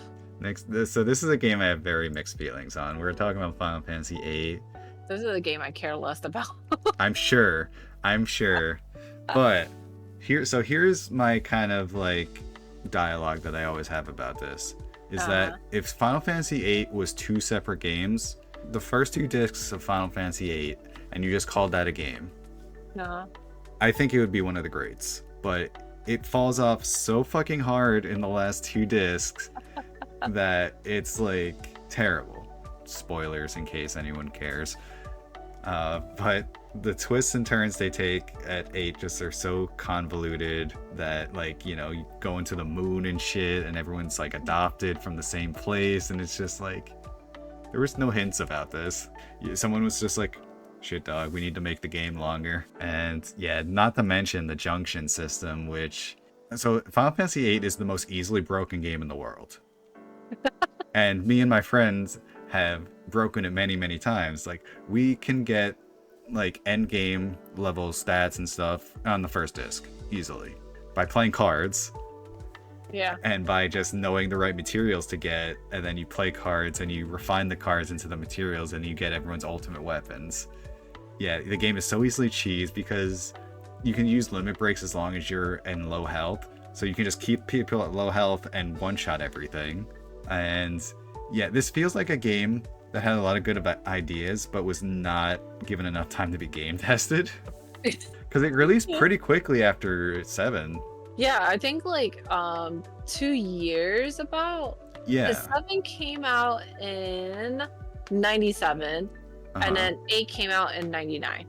So this is a game I have very mixed feelings on. We're talking about Final Fantasy VIII. This is a game I care less about. I'm sure. But here's my kind of like dialogue that I always have about this. Is that if Final Fantasy VIII was 2 separate games, the first 2 discs of Final Fantasy VIII, and you just called that a game, I think it would be one of the greats. But it falls off so fucking hard in the last 2 discs that it's like terrible. Spoilers in case anyone cares. But the twists and turns they take at 8 just are so convoluted that like, you go into the moon and shit and everyone's like adopted from the same place, and it's just like There was no hints about this. Someone was just like, shit dog, we need to make the game longer. And yeah, not to mention the junction system, which... So Final Fantasy VIII is the most easily broken game in the world. And me and my friends have broken it many, many times. Like, we can get like end game level stats and stuff on the first disc easily by playing cards. Yeah. And by just knowing the right materials to get, and then you play cards and you refine the cards into the materials and you get everyone's ultimate weapons. Yeah, the game is so easily cheesed because you can use limit breaks as long as you're in low health. So you can just keep people at low health and one-shot everything. And yeah, this feels like a game that had a lot of good ideas, but was not given enough time to be game tested. Because it released pretty quickly after 7. Yeah, I think like 2 years about. Yeah. The 7 came out in 97, and then 8 came out in 99.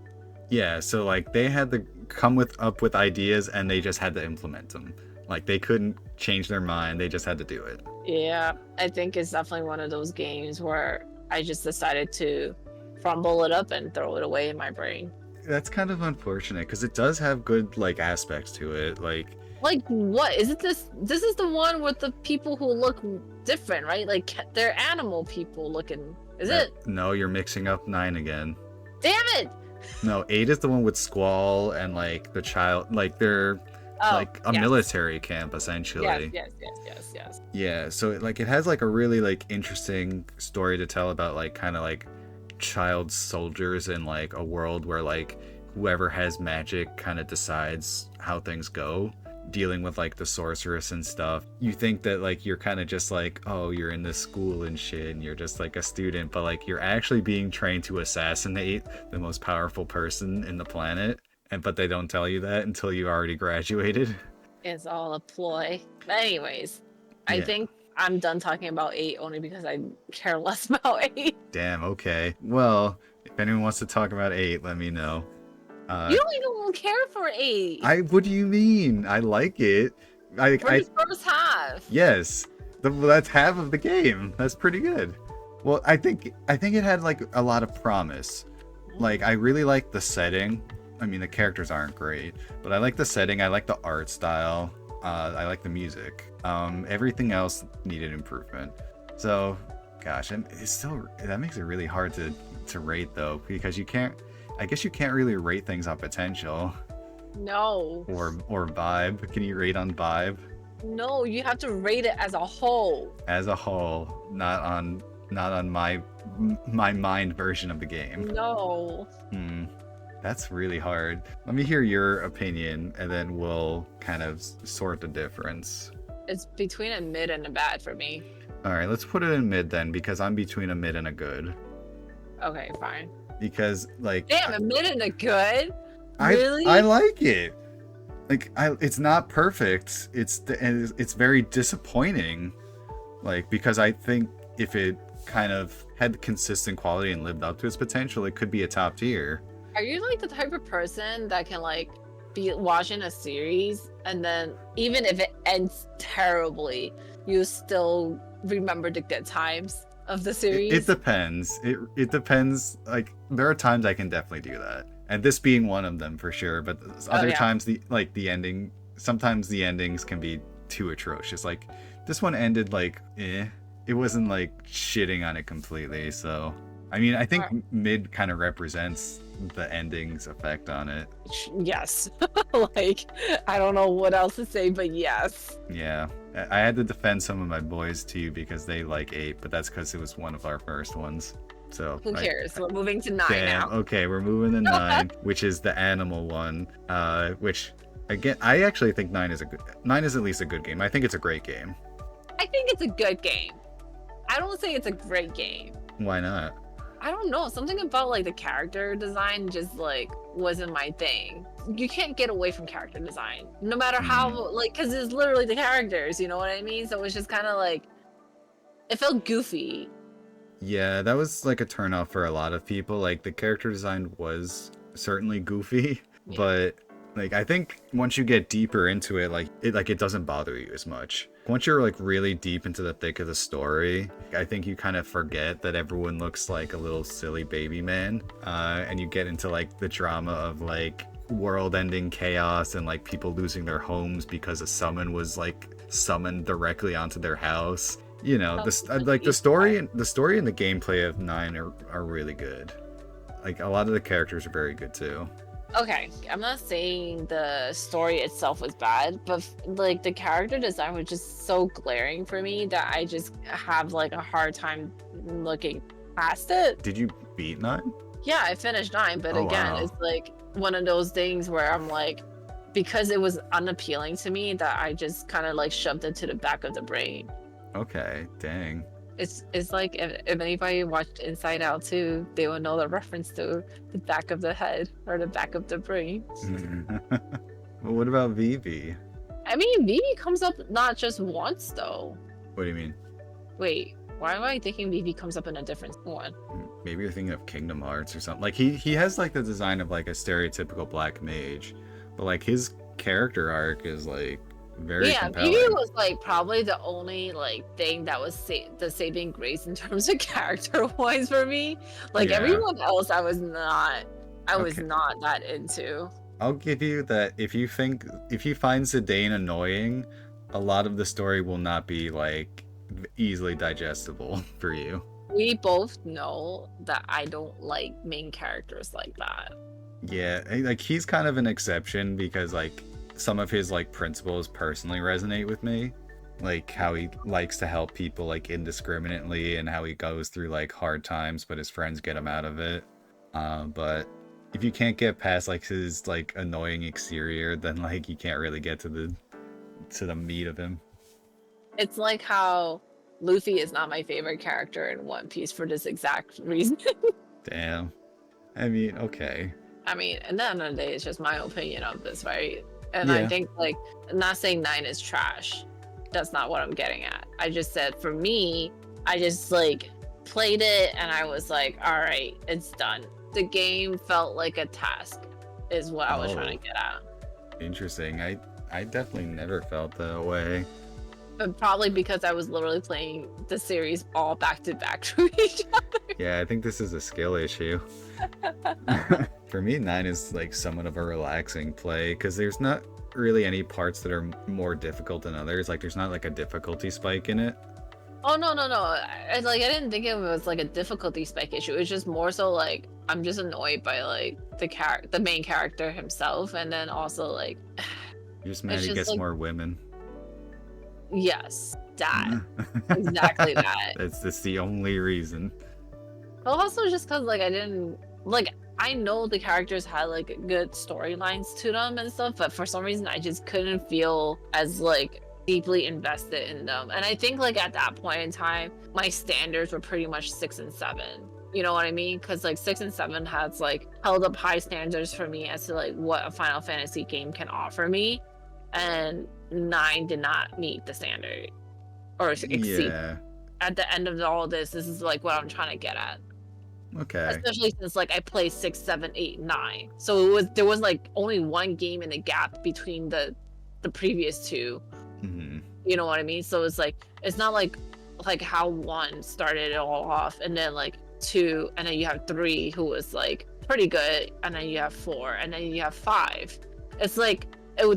Yeah, so like they had to come up with ideas and they just had to implement them. Like they couldn't change their mind, they just had to do it. Yeah, I think it's definitely one of those games where I just decided to crumble it up and throw it away in my brain. That's kind of unfortunate because it does have good like aspects to it. Like what is it? This is the one with the people who look different, right? Like they're animal people looking. Is it? No, you're mixing up 9 again. Damn it! No, 8 is the one with Squall and like the child, like they're like a military camp essentially. Yes. Yeah, so it has like a really like interesting story to tell about like kind of like child soldiers in like a world where like whoever has magic kind of decides how things go, dealing with like the sorceress and stuff. You think that like you're kind of just like, oh, you're in this school and shit and you're just like a student, but like you're actually being trained to assassinate the most powerful person in the planet, but they don't tell you that until you already graduated. It's all a ploy. But anyways, I think I'm done talking about 8 only because I care less about 8. Damn, okay. Well, if anyone wants to talk about 8, let me know. You don't even care for 8. What do you mean? I like it. The first half. Yes, that's half of the game. That's pretty good. Well, I think it had like a lot of promise. Like I really like the setting. I mean, the characters aren't great, but I like the setting. I like the art style. I like the music. Everything else needed improvement. So, gosh, it's still, that makes it really hard to rate though, because I guess you can't really rate things on potential. No. Or vibe. Can you rate on vibe? No, you have to rate it as a whole. As a whole, not on my mind version of the game. No. That's really hard. Let me hear your opinion, and then we'll kind of sort the difference. It's between a mid and a bad for me. All right, let's put it in mid then, because I'm between a mid and a good. Okay, fine. Because like, damn, a mid and a good. Really? I like it. Like, it's not perfect. It's very disappointing. Like, because I think if it kind of had consistent quality and lived up to its potential, it could be a top tier. Are you like the type of person that can like be watching a series and then even if it ends terribly, you still remember the good times of the series? It depends. It depends. Like there are times I can definitely do that, and this being one of them for sure. But other times the ending. Sometimes the endings can be too atrocious. Like this one ended like It wasn't like shitting on it completely. So I mean, I think mid kind of represents the ending's effect on it. Yes. Like, I don't know what else to say, but yes. Yeah. I had to defend some of my boys too because they like 8, but that's because it was one of our first ones. So who cares? We're moving to 9 now. Okay, we're moving to 9, which is the animal one. Which again, I actually think 9 is at least a good game. I think it's a great game. I think it's a good game. I don't say it's a great game. Why not? I don't know. Something about like the character design just like wasn't my thing. You can't get away from character design, no matter how like, because it's literally the characters. You know what I mean? So it's just kind of like it felt goofy. Yeah, that was like a turnoff for a lot of people. Like the character design was certainly goofy, but like I think once you get deeper into it, it doesn't bother you as much. once you're like really deep into the thick of the story, I think you kind of forget that everyone looks like a little silly baby man, and you get into like the drama of like world-ending chaos and like people losing their homes because a summon was like summoned directly onto their house. You know, the story and the gameplay of Nine are really good. Like a lot of the characters are very good too. Okay, I'm not saying the story itself was bad, but like the character design was just so glaring for me that I just have like a hard time looking past it. Did you beat Nine? Yeah, I finished 9, but again, wow. It's like one of those things where I'm like, because it was unappealing to me, that I just kind of like shoved it to the back of the brain. Okay, dang. It's like if anybody watched Inside Out 2, they would know the reference to the back of the head or the back of the brain. Well, what about Vivi? I mean, Vivi comes up not just once though. What do you mean? Wait, why am I thinking Vivi comes up in a different one? Maybe you're thinking of Kingdom Hearts or something. Like he has like the design of like a stereotypical black mage, but like his character arc is like very compelling. Vivi was like probably the only like thing that was the saving grace in terms of character wise for me. Like everyone else, I was not that into. I'll give you that if you find Zidane annoying, a lot of the story will not be like easily digestible for you. We both know that I don't like main characters like that. Yeah, like he's kind of an exception because like some of his like principles personally resonate with me, like how he likes to help people like indiscriminately and how he goes through like hard times but his friends get him out of it. But if you can't get past like his like annoying exterior, then like you can't really get to the meat of him. It's like how Luffy is not my favorite character in One Piece for this exact reason. Damn. I mean, okay. I mean, at the end of the day, it's just my opinion of this, right? And I think, like, I'm not saying 9 is trash. That's not what I'm getting at. I just said, for me, I just, like, played it and I was like, all right, it's done. The game felt like a task, is what I was trying to get at. Interesting. I definitely never felt that way. But probably because I was literally playing the series all back to back to each other. Yeah, I think this is a skill issue. For me, 9 is like somewhat of a relaxing play because there's not really any parts that are more difficult than others. Like there's not like a difficulty spike in it. Oh no. I didn't think it was like a difficulty spike issue. It's just more so like I'm just annoyed by like the main character himself, and then also like you're just mad he gets like, more women. Yes, that. Exactly that. That's the only reason. But also just because like I didn't like I know the characters had like good storylines to them and stuff, but for some reason I just couldn't feel as like deeply invested in them. And I think like at that point in time, my standards were pretty much 6 and 7. You know what I mean? Because like 6 and 7 has like held up high standards for me as to like what a Final Fantasy game can offer me, and 9 did not meet the standard or exceed. Yeah. At the end of all this is like what I'm trying to get at. Okay. Especially since like I played 6, 7, 8, 9, so there was like only one game in the gap between the previous two. Mm-hmm. You know what I mean? So it's like it's not like how 1 started it all off, and then like 2, and then you have 3 who was like pretty good, and then you have 4, and then you have 5. It's like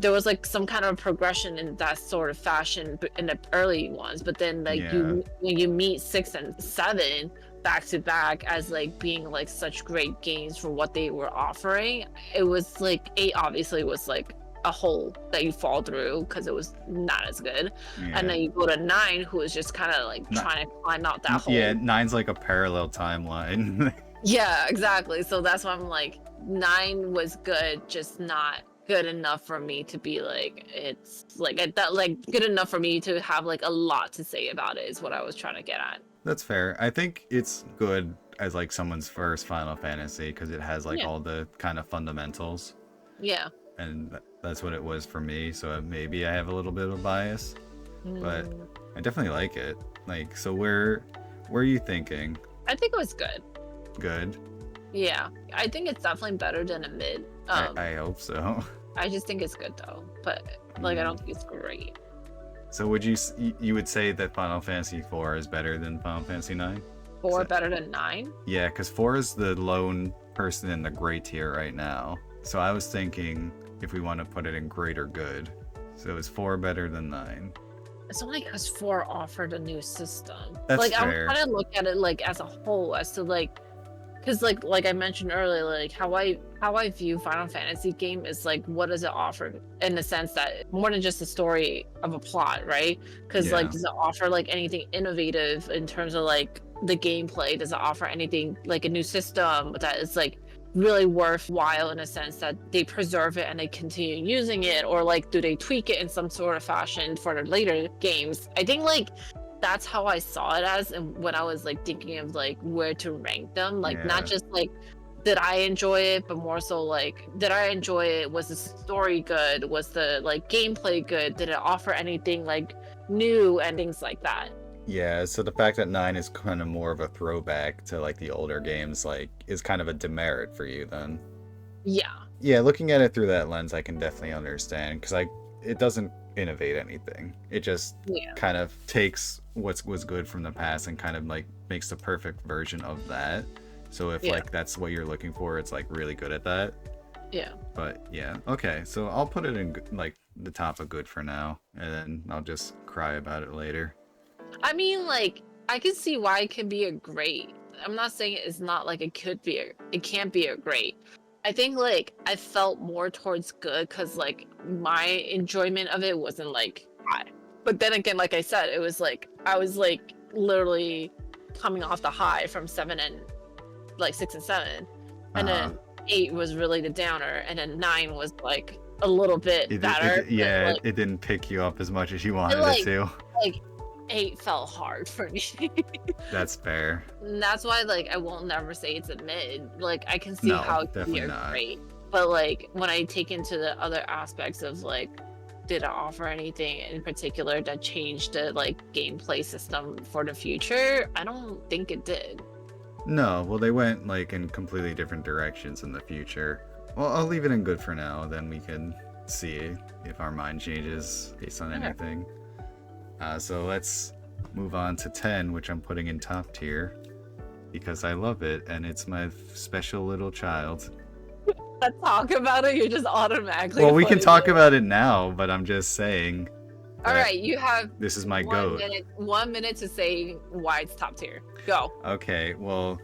there was like some kind of progression in that sort of fashion in the early ones, but then like when you meet 6 and 7 back to back as like being like such great games for what they were offering, it was like 8 obviously was like a hole that you fall through because it was not as good, and then you go to 9 who is just kind of like trying to climb out that hole. 9's like a parallel timeline. Yeah, exactly. So that's why I'm like 9 was good, just not good enough for me to be like it's like that like good enough for me to have like a lot to say about it is what I was trying to get at. That's fair. I think it's good as like someone's first Final Fantasy because it has like all the kind of fundamentals. Yeah. And that's what it was for me. So maybe I have a little bit of bias, but I definitely like it. Like, so where are you thinking? I think it was good. Good. Yeah, I think it's definitely better than a mid. I hope so. I just think it's good though, but like I don't think it's great. So you would say that Final Fantasy IV is better than Final Fantasy IX? 4 better than 9? Yeah, because 4 is the lone person in the great tier right now. So I was thinking if we want to put it in great or good. So is 4 better than 9? It's only because 4 offered a new system. That's like fair. I'm trying to look at it like as a whole, as to like, because like I mentioned earlier, like how I view Final Fantasy game is like, what does it offer, in the sense that more than just a story of a plot, right? Because like, does it offer like anything innovative in terms of like the gameplay? Does it offer anything like a new system that is like really worthwhile, in a sense that they preserve it and they continue using it, or like do they tweak it in some sort of fashion for the later games? I think like that's how I saw it as, and when I was like thinking of like where to rank them, like not just like did I enjoy it, but more so like, did I enjoy it? Was the story good? Was the like gameplay good? Did it offer anything like new and things like that? Yeah, so the fact that 9 is kind of more of a throwback to like the older games, like, is kind of a demerit for you then. Yeah, looking at it through that lens, I can definitely understand, because it doesn't innovate anything. It just kind of takes what was good from the past and kind of like makes the perfect version of that. So if like that's what you're looking for, it's like really good at that. But yeah, okay, so I'll put it in like the top of good for now, and then I'll just cry about it later. I mean, like, I can see why it can be a great. I'm not saying it's not like it can't be a great. I think like I felt more towards good because like my enjoyment of it wasn't like high. But then again, like I said, it was like I was like literally coming off the high from 7 and like 6 and 7, and then 8 was really the downer, and then 9 was like a little bit better. It didn't pick you up as much as you wanted it to. Like 8 felt hard for me. That's fair. And that's why like I won't never say it's a mid. Like I can see how it can be great, but like when I take into the other aspects of like, did it offer anything in particular that changed the like gameplay system for the future? I don't think it did. No, well they went like in completely different directions in the future. Well, I'll leave it in good for now, then we can see if our mind changes based on anything. So let's move on to 10, which I'm putting in top tier because I love it and it's my special little child. Let's talk about it. You're just automatically. Well, we can talk about it now, but I'm just saying. All right, you have. This is my goat. 1 minute to say why it's top tier. Go. Okay, well,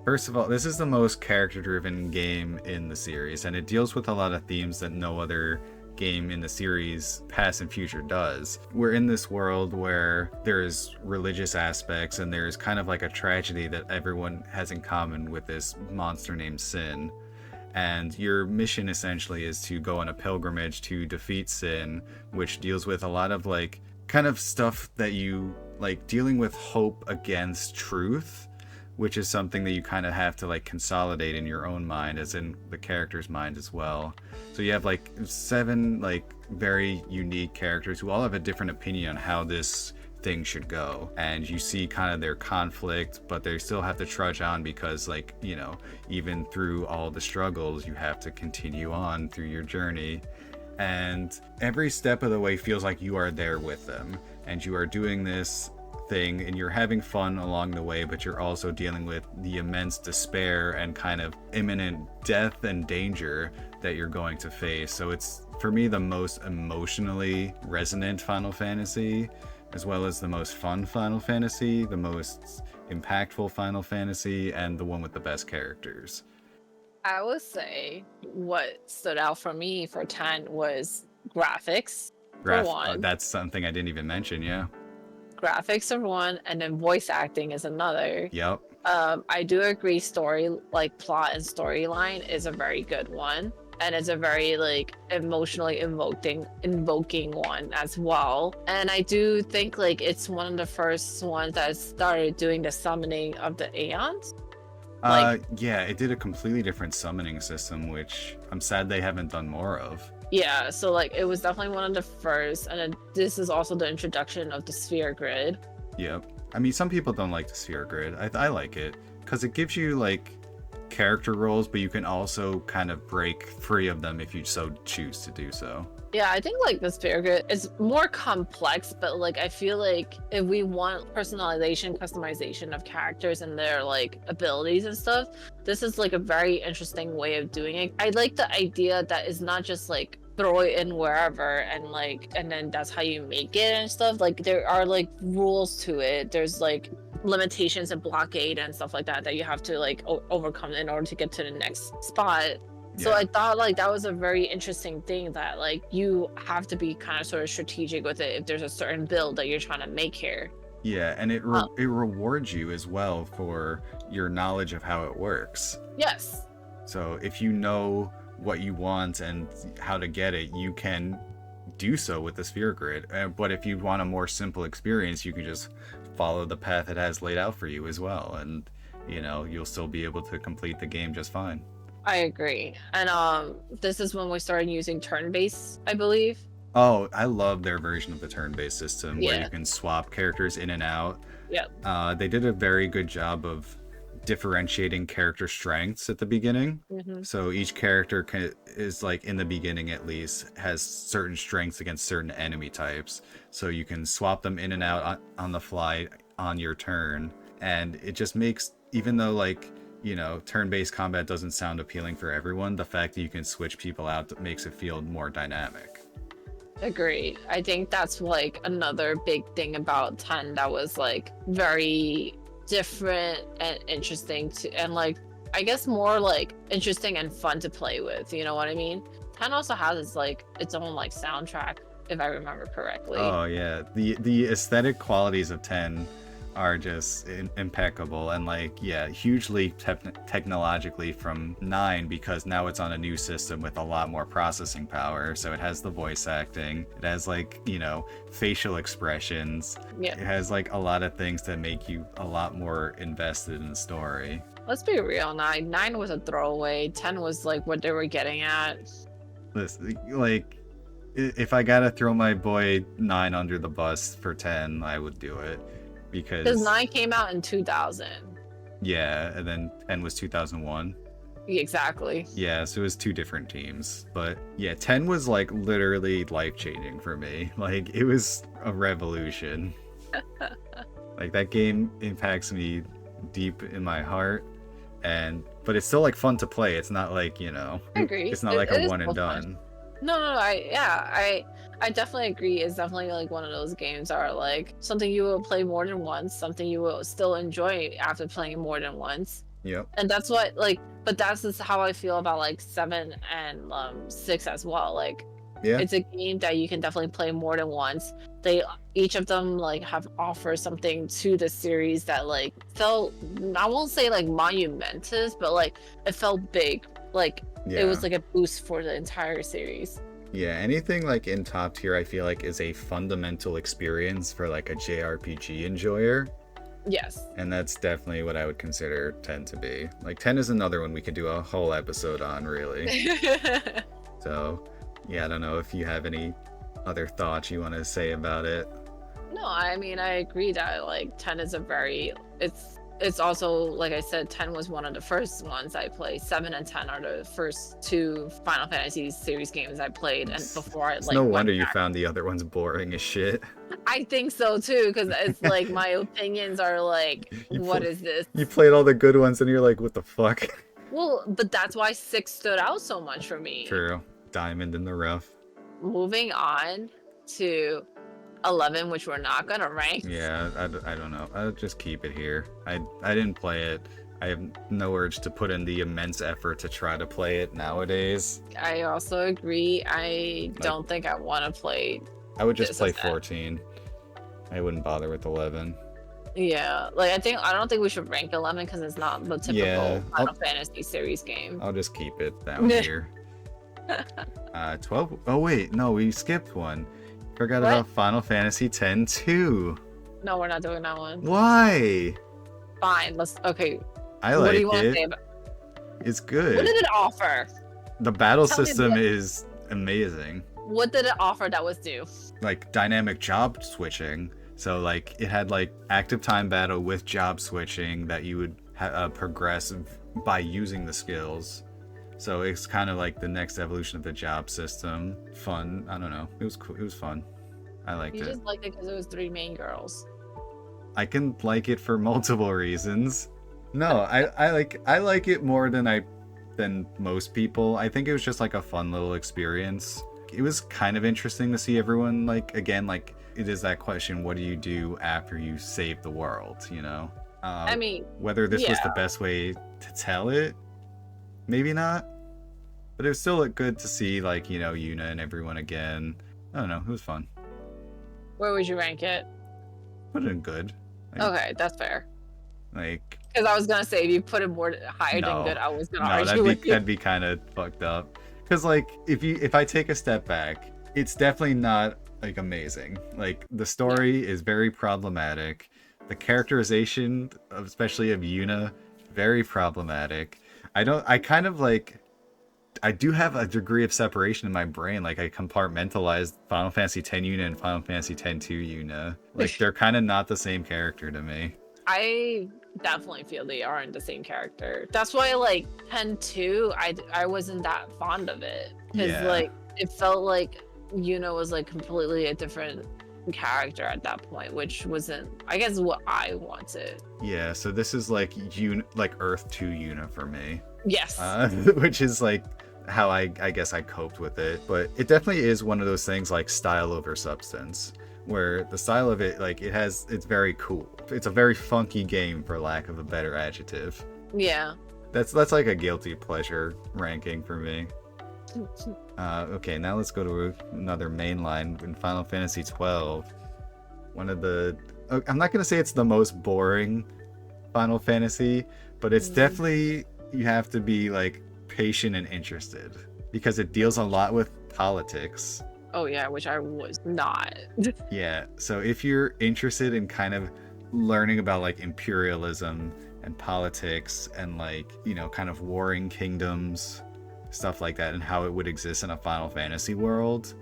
first of all, this is the most character-driven game in the series, and it deals with a lot of themes that no other game in the series, past and future, does. We're in this world where there's religious aspects and there's kind of like a tragedy that everyone has in common with this monster named Sin. And your mission essentially is to go on a pilgrimage to defeat Sin, which deals with a lot of like kind of stuff that you like, dealing with hope against truth, which is something that you kind of have to like consolidate in your own mind, as in the character's mind as well. So you have like 7 like very unique characters who all have a different opinion on how this thing should go, and you see kind of their conflict, but they still have to trudge on because, like, you know, even through all the struggles, you have to continue on through your journey, and every step of the way feels like you are there with them and you are doing this thing and you're having fun along the way, but you're also dealing with the immense despair and kind of imminent death and danger that you're going to face. So it's, for me, the most emotionally resonant Final Fantasy, as well as the most fun Final Fantasy, the most impactful Final Fantasy, and the one with the best characters. I would say what stood out for me for 10 was graphics. For one. That's something I didn't even mention, yeah. Graphics are one, and then voice acting is another. Yep. I do agree story, like plot and storyline is a very good one. And it's a very like emotionally invoking one as well. And I do think like it's one of the first ones that started doing the summoning of the Aeons. Yeah, it did a completely different summoning system, which I'm sad they haven't done more of. Yeah, so like it was definitely one of the first, and then this is also the introduction of the sphere grid. Yep. I mean, some people don't like the sphere grid. I like it because it gives you like character roles, but you can also kind of break free of them if you so choose to do so. Yeah, I think like the sphere grid is more complex, but like I feel like if we want personalization, customization of characters and their like abilities and stuff, this is like a very interesting way of doing it. I like the idea that it's not just like throw it in wherever and like and then that's how you make it and stuff. Like there are like rules to it. There's like limitations and blockade and stuff like that that you have to like overcome in order to get to the next spot. So I thought like that was a very interesting thing that like you have to be kind of sort of strategic with it if there's a certain build that you're trying to make here. Yeah, and it rewards you as well for your knowledge of how it works. Yes. So if you know what you want and how to get it, you can do so with the sphere grid. But if you want a more simple experience, you can just follow the path it has laid out for you as well, and you know, you'll still be able to complete the game just fine. I agree. And this is when we started using turn-based, I believe. Oh, I love their version of the turn-based system where Yeah. you can swap characters in and out. Yep. They did a very good job of differentiating character strengths at the beginning. So each character is like, in the beginning at least, has certain strengths against certain enemy types. So you can swap them in and out on the fly on your turn. And it just makes, even though like, you know, turn-based combat doesn't sound appealing for everyone, the fact that you can switch people out makes it feel more dynamic. Agreed. I think that's like another big thing about 10 that was like very different and interesting to, and like I guess more like interesting and fun to play with, you know what I mean? 10 also has its own like soundtrack, if I remember correctly. Oh yeah, the aesthetic qualities of 10 are just impeccable, and like, yeah, hugely technologically from 9, because now it's on a new system with a lot more processing power. So it has the voice acting, it has like, you know, facial expressions. Yeah. It has like a lot of things that make you a lot more invested in the story. Let's be real, 9 was a throwaway. 10 was like what they were getting at. Listen, like, if I gotta throw my boy 9 under the bus for 10, I would do it. Because 9 came out in 2000. Yeah, and then 10 was 2001. Exactly. Yeah, so it was two different teams. But yeah, 10 was like literally life-changing for me. Like, it was a revolution. Like, that game impacts me deep in my heart. But it's still like fun to play. It's not like, you know, I agree. It's not like a one and done. No, I definitely agree. It's definitely like one of those games that are like something you will play more than once, something you will still enjoy after playing more than once. Yep. And that's what like, but that's just how I feel about like 7 and 6 as well. Like, yeah, it's a game that you can definitely play more than once. They each of them like have offered something to the series that like felt, I won't say like monumentous, but like it felt big. Like it was like a boost for the entire series. Yeah, anything like in top tier, I feel like is a fundamental experience for like a JRPG enjoyer. Yes. And that's definitely what I would consider 10 to be. Like, 10 is another one we could do a whole episode on, really. So, yeah, I don't know if you have any other thoughts you want to say about it. No, I mean, I agree that like 10 is a very, it's also, like I said, 10 was one of the first ones I played. 7 and 10 are the first two Final Fantasy series games I played, and before I It's like no wonder you found the other ones boring as shit. I think so too, because it's like my opinions are like, what is this? You played all the good ones and you're like, what the fuck? Well, but that's why 6 stood out so much for me. True. Diamond in the rough. Moving on to 11, which we're not gonna rank. Yeah, I don't know. I'll just keep it here. I didn't play it. I have no urge to put in the immense effort to try to play it nowadays. I also agree. I don't think I want to play. I would just play 14. I wouldn't bother with 11. Yeah, like I don't think we should rank 11 because it's not the typical Final Fantasy series game. I'll just keep it down here. 12. Oh wait, no, we skipped one. Forgot about Final Fantasy X-2. No, we're not doing that one. Why? Fine, okay. I what like do you want to it. say about It's good. What did it offer? The battle system is amazing. What did it offer that was new? Like dynamic job switching. So like it had like active time battle with job switching that you would progress by using the skills. So it's kind of like the next evolution of the job system. Fun. I don't know. It was cool. It was fun. I liked it. You just liked it because it was 3 main girls. I can like it for multiple reasons. No, I like it more than most people. I think it was just like a fun little experience. It was kind of interesting to see everyone like again like it is that question, what do you do after you save the world, you know? I mean, whether this was the best way to tell it, maybe not. But it was still good to see like, you know, Yuna and everyone again. I don't know, it was fun. Where would you rank it? Put it in good. Okay, that's fair. Like, because I was gonna say if you put it more higher than good, I was gonna argue with you. That'd be kind of fucked up. Because like if I take a step back, it's definitely not like amazing. Like the story is very problematic. The characterization, especially of Yuna, very problematic. I kind of like. I do have a degree of separation in my brain. Like I compartmentalized Final Fantasy X Yuna and Final Fantasy X-2 Yuna. Like they're kind of not the same character to me. I definitely feel they aren't the same character. That's why like 10-2, I wasn't that fond of it. Because like it felt like Yuna was like completely a different character at that point, which wasn't, I guess, what I wanted. Yeah, so this is like Earth 2 Yuna for me. Yes. Which is like how I guess I coped with it. But it definitely is one of those things like style over substance, where the style of it, like it's very cool. It's a very funky game, for lack of a better adjective. Yeah. That's like a guilty pleasure ranking for me. Okay, now let's go to another main line in Final Fantasy XII. One of the... I'm not going to say it's the most boring Final Fantasy, but it's definitely... You have to be like patient and interested because it deals a lot with politics. Oh yeah, which I was not. Yeah, so if you're interested in kind of learning about like imperialism and politics and like, you know, kind of warring kingdoms, stuff like that, and how it would exist in a Final Fantasy world,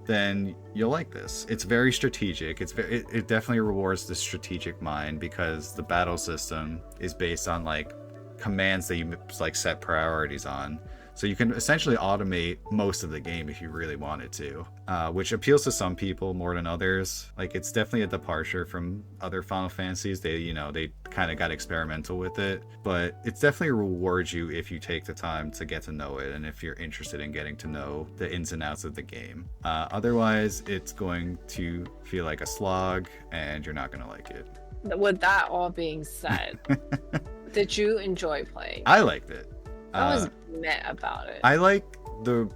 then you'll like this. It's very strategic. It definitely rewards the strategic mind because the battle system is based on like commands that you like set priorities on. So you can essentially automate most of the game if you really wanted to, which appeals to some people more than others. Like it's definitely a departure from other Final Fantasies. They kind of got experimental with it, but it definitely rewards you if you take the time to get to know it and if you're interested in getting to know the ins and outs of the game. Otherwise, it's going to feel like a slog and you're not going to like it. With that all being said, did you enjoy playing? I liked it. I was meh about it. I like the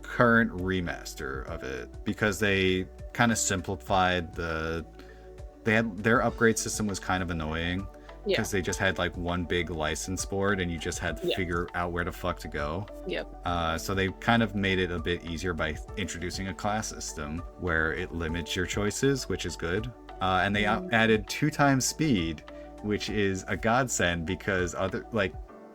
current remaster of it because they kind of simplified their upgrade system was kind of annoying because they just had like one big license board and you just had to figure out where the fuck to go. Yep. So they kind of made it a bit easier by introducing a class system where it limits your choices, which is good. And they added 2 times speed, which is a godsend because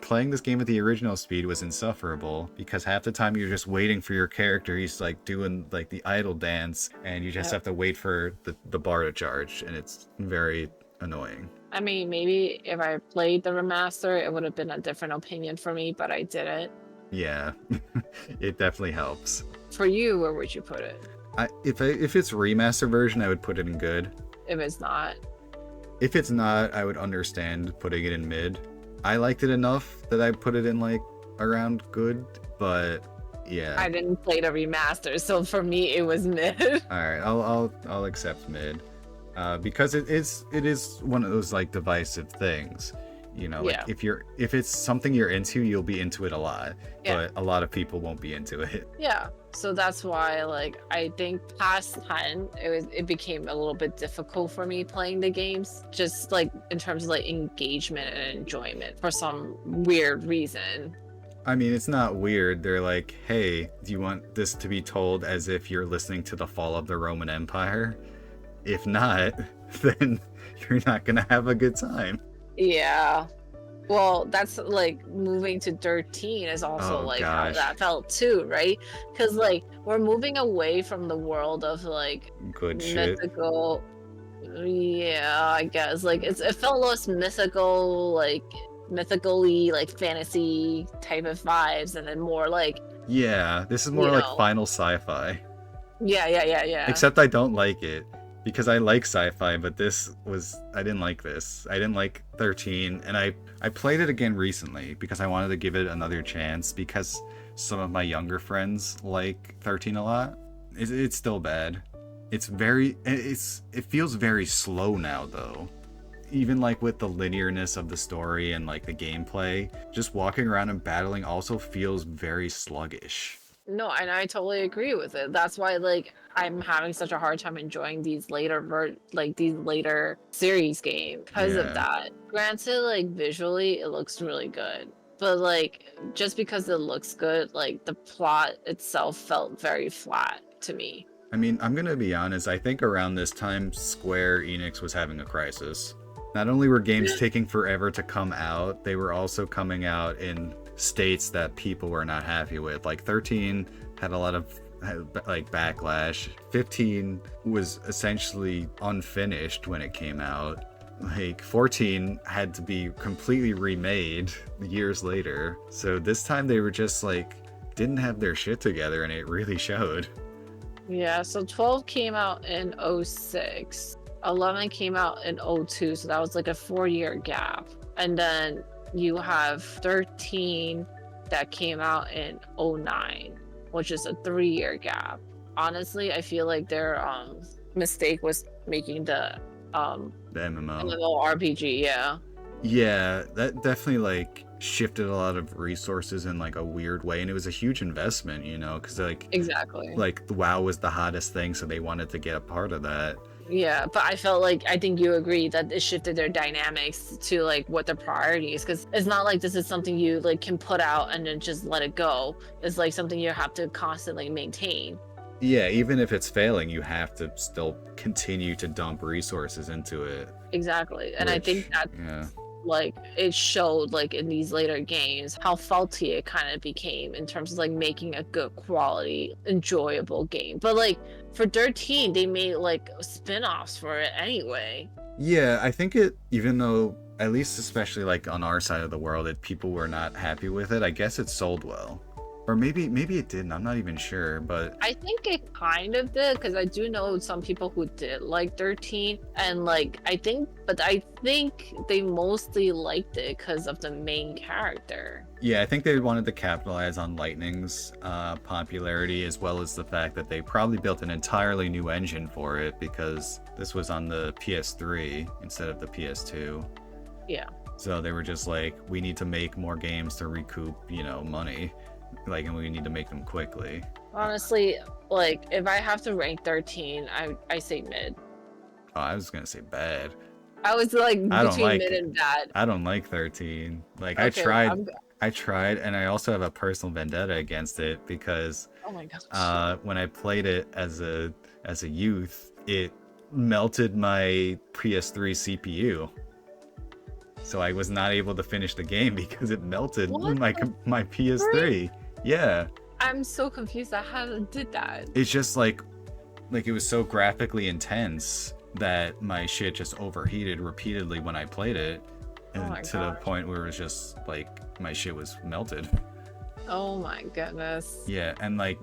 playing this game at the original speed was insufferable because half the time you're just waiting for your character. He's like doing like the idle dance and you just have to wait for the bar to charge, and it's very annoying. I mean, maybe if I played the remaster, it would have been a different opinion for me, but I didn't. Yeah, it definitely helps. For you, where would you put it? If it's remaster version, I would put it in good. If it's not? If it's not, I would understand putting it in mid. I liked it enough that I put it in like around good, but yeah. I didn't play the remaster, so for me it was mid. All right, I'll accept mid, because it is one of those like divisive things, you know. Like if it's something you're into, you'll be into it a lot, but a lot of people won't be into it. Yeah. So that's why, like, I think past 10, it became a little bit difficult for me playing the games, just like in terms of like engagement and enjoyment for some weird reason. I mean, it's not weird. They're like, hey, do you want this to be told as if you're listening to the fall of the Roman Empire? If not, then you're not gonna have a good time. Yeah. Well, that's like moving to 13 is also how that felt too, right? Because like we're moving away from the world of like good mythical. Yeah, I guess like it felt less mythical. Like mythically, like fantasy type of vibes, and then more like Yeah, this is more like final sci-fi. Yeah. Except I don't like it because I like sci-fi, but I didn't like this. I didn't like 13, and I played it again recently because I wanted to give it another chance because some of my younger friends like 13 a lot. It's still bad. It feels very slow now though. Even like with the linearness of the story and like the gameplay, just walking around and battling also feels very sluggish. No, and I totally agree with it. That's why like I'm having such a hard time enjoying these these later series games because of that. Granted, like visually it looks really good, but like just because it looks good, like the plot itself felt very flat to me. I mean, I'm gonna be honest, I think around this time Square Enix was having a crisis. Not only were games taking forever to come out, they were also coming out in states that people were not happy with. Like 13 had a lot of like backlash. 15 was essentially unfinished when it came out. Like 14 had to be completely remade years later. So this time they were just like didn't have their shit together, and it really showed. Yeah, so 12 came out in 06. 11 came out in 02, so that was like a 4-year gap. And then you have 13 that came out in 09, which is a 3-year gap. Honestly, I feel like their mistake was making the MMORPG, Yeah, that definitely like shifted a lot of resources in like a weird way, and it was a huge investment, you know, because like exactly, like WoW was the hottest thing, so they wanted to get a part of that. Yeah, but I felt like I think you agree that it shifted their dynamics to like what their priorities, because it's not like this is something you like can put out and then just let it go. It's like something you have to constantly maintain. Yeah, even if it's failing, you have to still continue to dump resources into it. Exactly, and I think that like it showed like in these later games how faulty it kind of became in terms of like making a good quality enjoyable game. But like for 13 they made like spin-offs for it anyway. Yeah, I think it, even though at least especially like on our side of the world, people were not happy with it, I guess it sold well. Or maybe it didn't, I'm not even sure, but I think it kind of did, because I do know some people who did like 13, and like I think they mostly liked it because of the main character. Yeah, I think they wanted to capitalize on Lightning's popularity, as well as the fact that they probably built an entirely new engine for it, because this was on the PS3 instead of the PS2. Yeah. So they were just like, we need to make more games to recoup, you know, money. Like, and we need to make them quickly. Honestly, like if I have to rank 13, I say mid. Oh, I was gonna say bad. I was like between mid and bad. I don't like 13. Like okay, I tried, and I also have a personal vendetta against it because oh my gosh. When I played it as a youth, it melted my PS3 CPU. So I was not able to finish the game because it melted my PS3. Yeah. I'm so confused at how it did that. It's just like it was so graphically intense that my shit just overheated repeatedly when I played it, and to the point where it was just like my shit was melted. Oh my goodness. Yeah, and like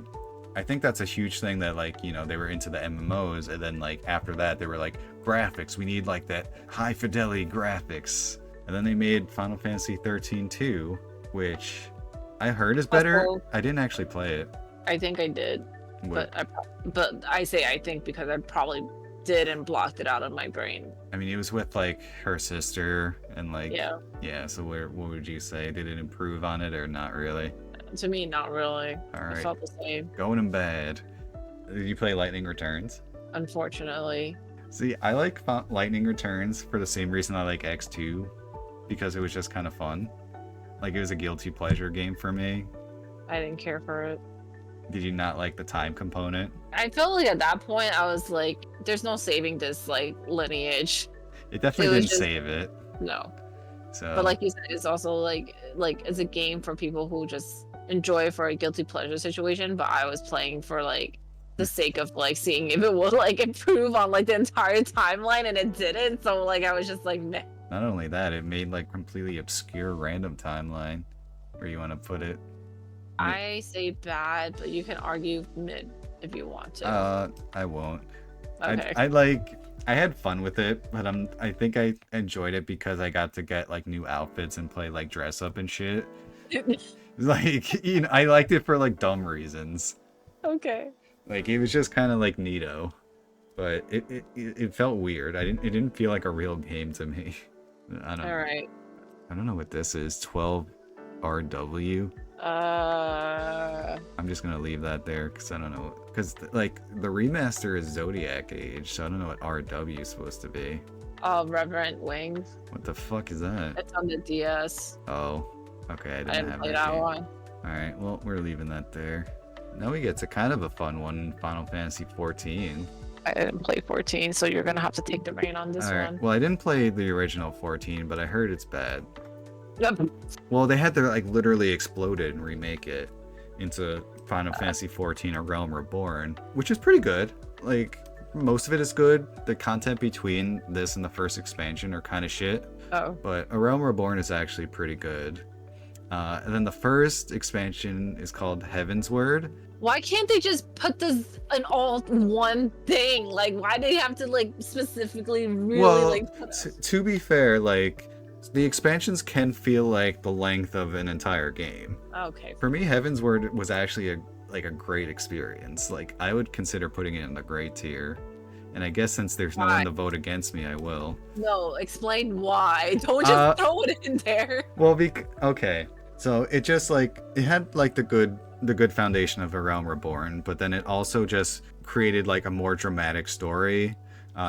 I think that's a huge thing that like, you know, they were into the MMOs, and then like after that they were like, graphics, we need like that high fidelity graphics. And then they made Final Fantasy XIII 2, which I heard is better. I didn't actually play it. I think I did, but I say I think because I probably did and blocked it out of my brain. I mean, it was with like her sister and like yeah. So what would you say? Did it improve on it or not really? To me, not really. All right. I felt the same. Going in bad. Did you play Lightning Returns? Unfortunately. See, I like Lightning Returns for the same reason I like X2. Because it was just kind of fun. Like, it was a guilty pleasure game for me. I didn't care for it. Did you not like the time component? I felt like at that point I was like, there's no saving this like lineage. It definitely didn't save it. No. So but like you said, it's also like it's a game for people who just enjoy it for a guilty pleasure situation, but I was playing for like the sake of like seeing if it would like improve on like the entire timeline, and it didn't. So like I was just like, meh. Not only that, it made like completely obscure random timeline. Where you want to put it? I say bad, but you can argue mid if you want to. I won't. Okay. I had fun with it, but I think I enjoyed it because I got to get like new outfits and play like dress up and shit. Like, you know, I liked it for like dumb reasons. Okay. Like it was just kind of like neato, but it felt weird. It didn't feel like a real game to me. I don't. All right. I don't know what this is. 12 RW. I'm just gonna leave that there because I don't know. Because like the remaster is Zodiac Age, so I don't know what RW is supposed to be. Oh, Reverent Wings. What the fuck is that? It's on the DS. Oh, okay. I I didn't didn't have play that that game. one. All right. Well, we're leaving that there. Now we get to kind of a fun one, Final Fantasy XIV. I didn't play 14, so you're gonna have to take the reign on this All right. one. Well, I didn't play the original 14, but I heard it's bad. Yep. Well, they had to like literally explode it and remake it into Final Fantasy XIV: A Realm Reborn, which is pretty good. Like most of it is good. The content between this and the first expansion are kind of shit, Oh. but A Realm Reborn is actually pretty good. And then the first expansion is called Heaven's Word. Why can't they just put this in all one thing? Like, why do they have to like specifically really Well, like? Put to be fair, like the expansions can feel like the length of an entire game. Okay. For me, Heaven's Word was actually a great experience. Like I would consider putting it in the great tier. And I guess since there's no Why? one to vote against me, I will. No, explain why. Don't just throw it in there. Well, okay. So it just like it had like the good foundation of A Realm Reborn, but then it also just created like a more dramatic story.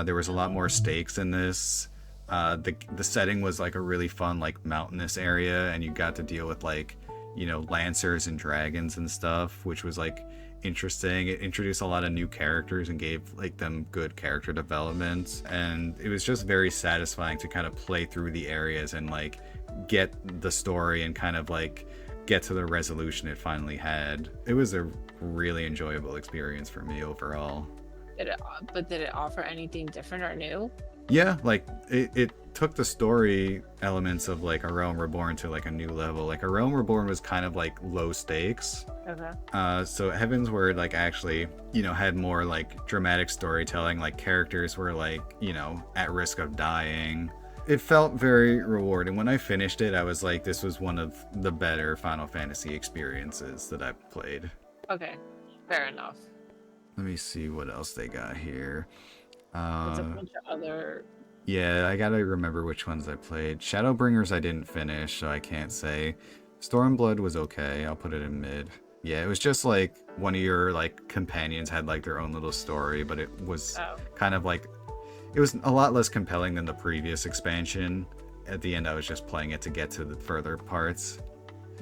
There was a lot more stakes in this. The setting was like a really fun like mountainous area, and you got to deal with like, you know, lancers and dragons and stuff, which was like interesting. It introduced a lot of new characters and gave like them good character development, and it was just very satisfying to kind of play through the areas and like get the story and kind of like get to the resolution it finally had. It was a really enjoyable experience for me overall. But did it offer anything different or new? Yeah, like it took the story elements of like A Realm Reborn to like a new level. Like A Realm Reborn was kind of like low stakes. Okay. So Heaven's Word like actually, you know, had more like dramatic storytelling. Like characters were like, you know, at risk of dying. It felt very rewarding. When I finished it, I was like, this was one of the better Final Fantasy experiences that I've played. Okay. Fair enough. Let me see what else they got here. There's a bunch of other. Yeah, I gotta remember which ones I played. Shadowbringers I didn't finish, so I can't say. Stormblood was okay. I'll put it in mid. Yeah, it was just like one of your like companions had like their own little story, but it was kind of like it was a lot less compelling than the previous expansion. At the end, I was just playing it to get to the further parts.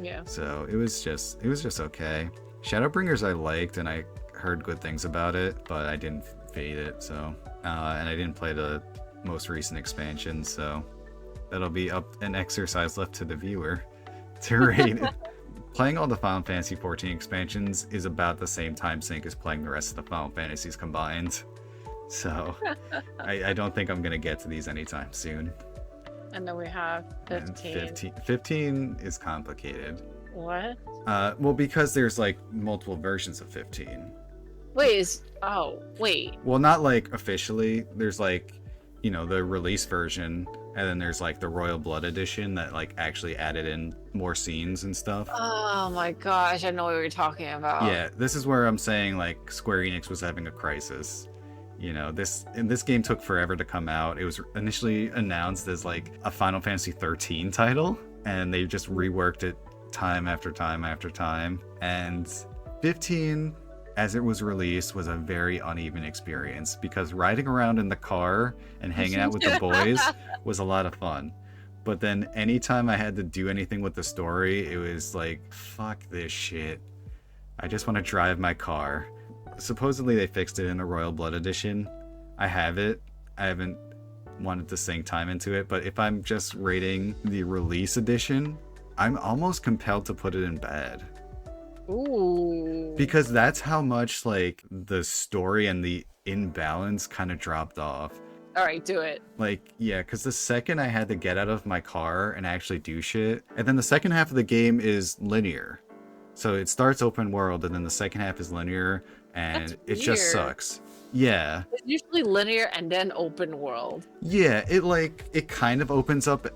Yeah. So it was just okay. Shadowbringers I liked and I heard good things about it, but I didn't fade it. So and I didn't play the most recent expansion, so that'll be up an exercise left to the viewer to rate it. Playing all the Final Fantasy XIV expansions is about the same time sink as playing the rest of the Final Fantasies combined. So I don't think I'm gonna get to these anytime soon. And then we have 15. 15 is complicated. What? Well, because there's like multiple versions of 15. Wait, wait. Well, not like officially. There's like, you know, the release version, and then there's like the Royal Blood edition that like actually added in more scenes and stuff. Oh my gosh, I know what you're talking about. Yeah, this is where I'm saying like Square Enix was having a crisis. You know, this game took forever to come out. It was initially announced as like a Final Fantasy 13 title, and they just reworked it time after time after time. And 15, as it was released, was a very uneven experience because riding around in the car and hanging out with the boys was a lot of fun. But then anytime I had to do anything with the story, it was like, fuck this shit. I just want to drive my car. Supposedly they fixed it in the Royal Blood edition. I have it. I haven't wanted to sink time into it, but if I'm just rating the release edition, I'm almost compelled to put it in bad. Ooh. Because that's how much like the story and the imbalance kind of dropped off. All right, do it. Like, yeah, because the second I had to get out of my car and actually do shit, and then the second half of the game is linear. So it starts open world, and then the second half is linear, and it just sucks. Yeah. It's usually linear and then open world. Yeah, it kind of opens up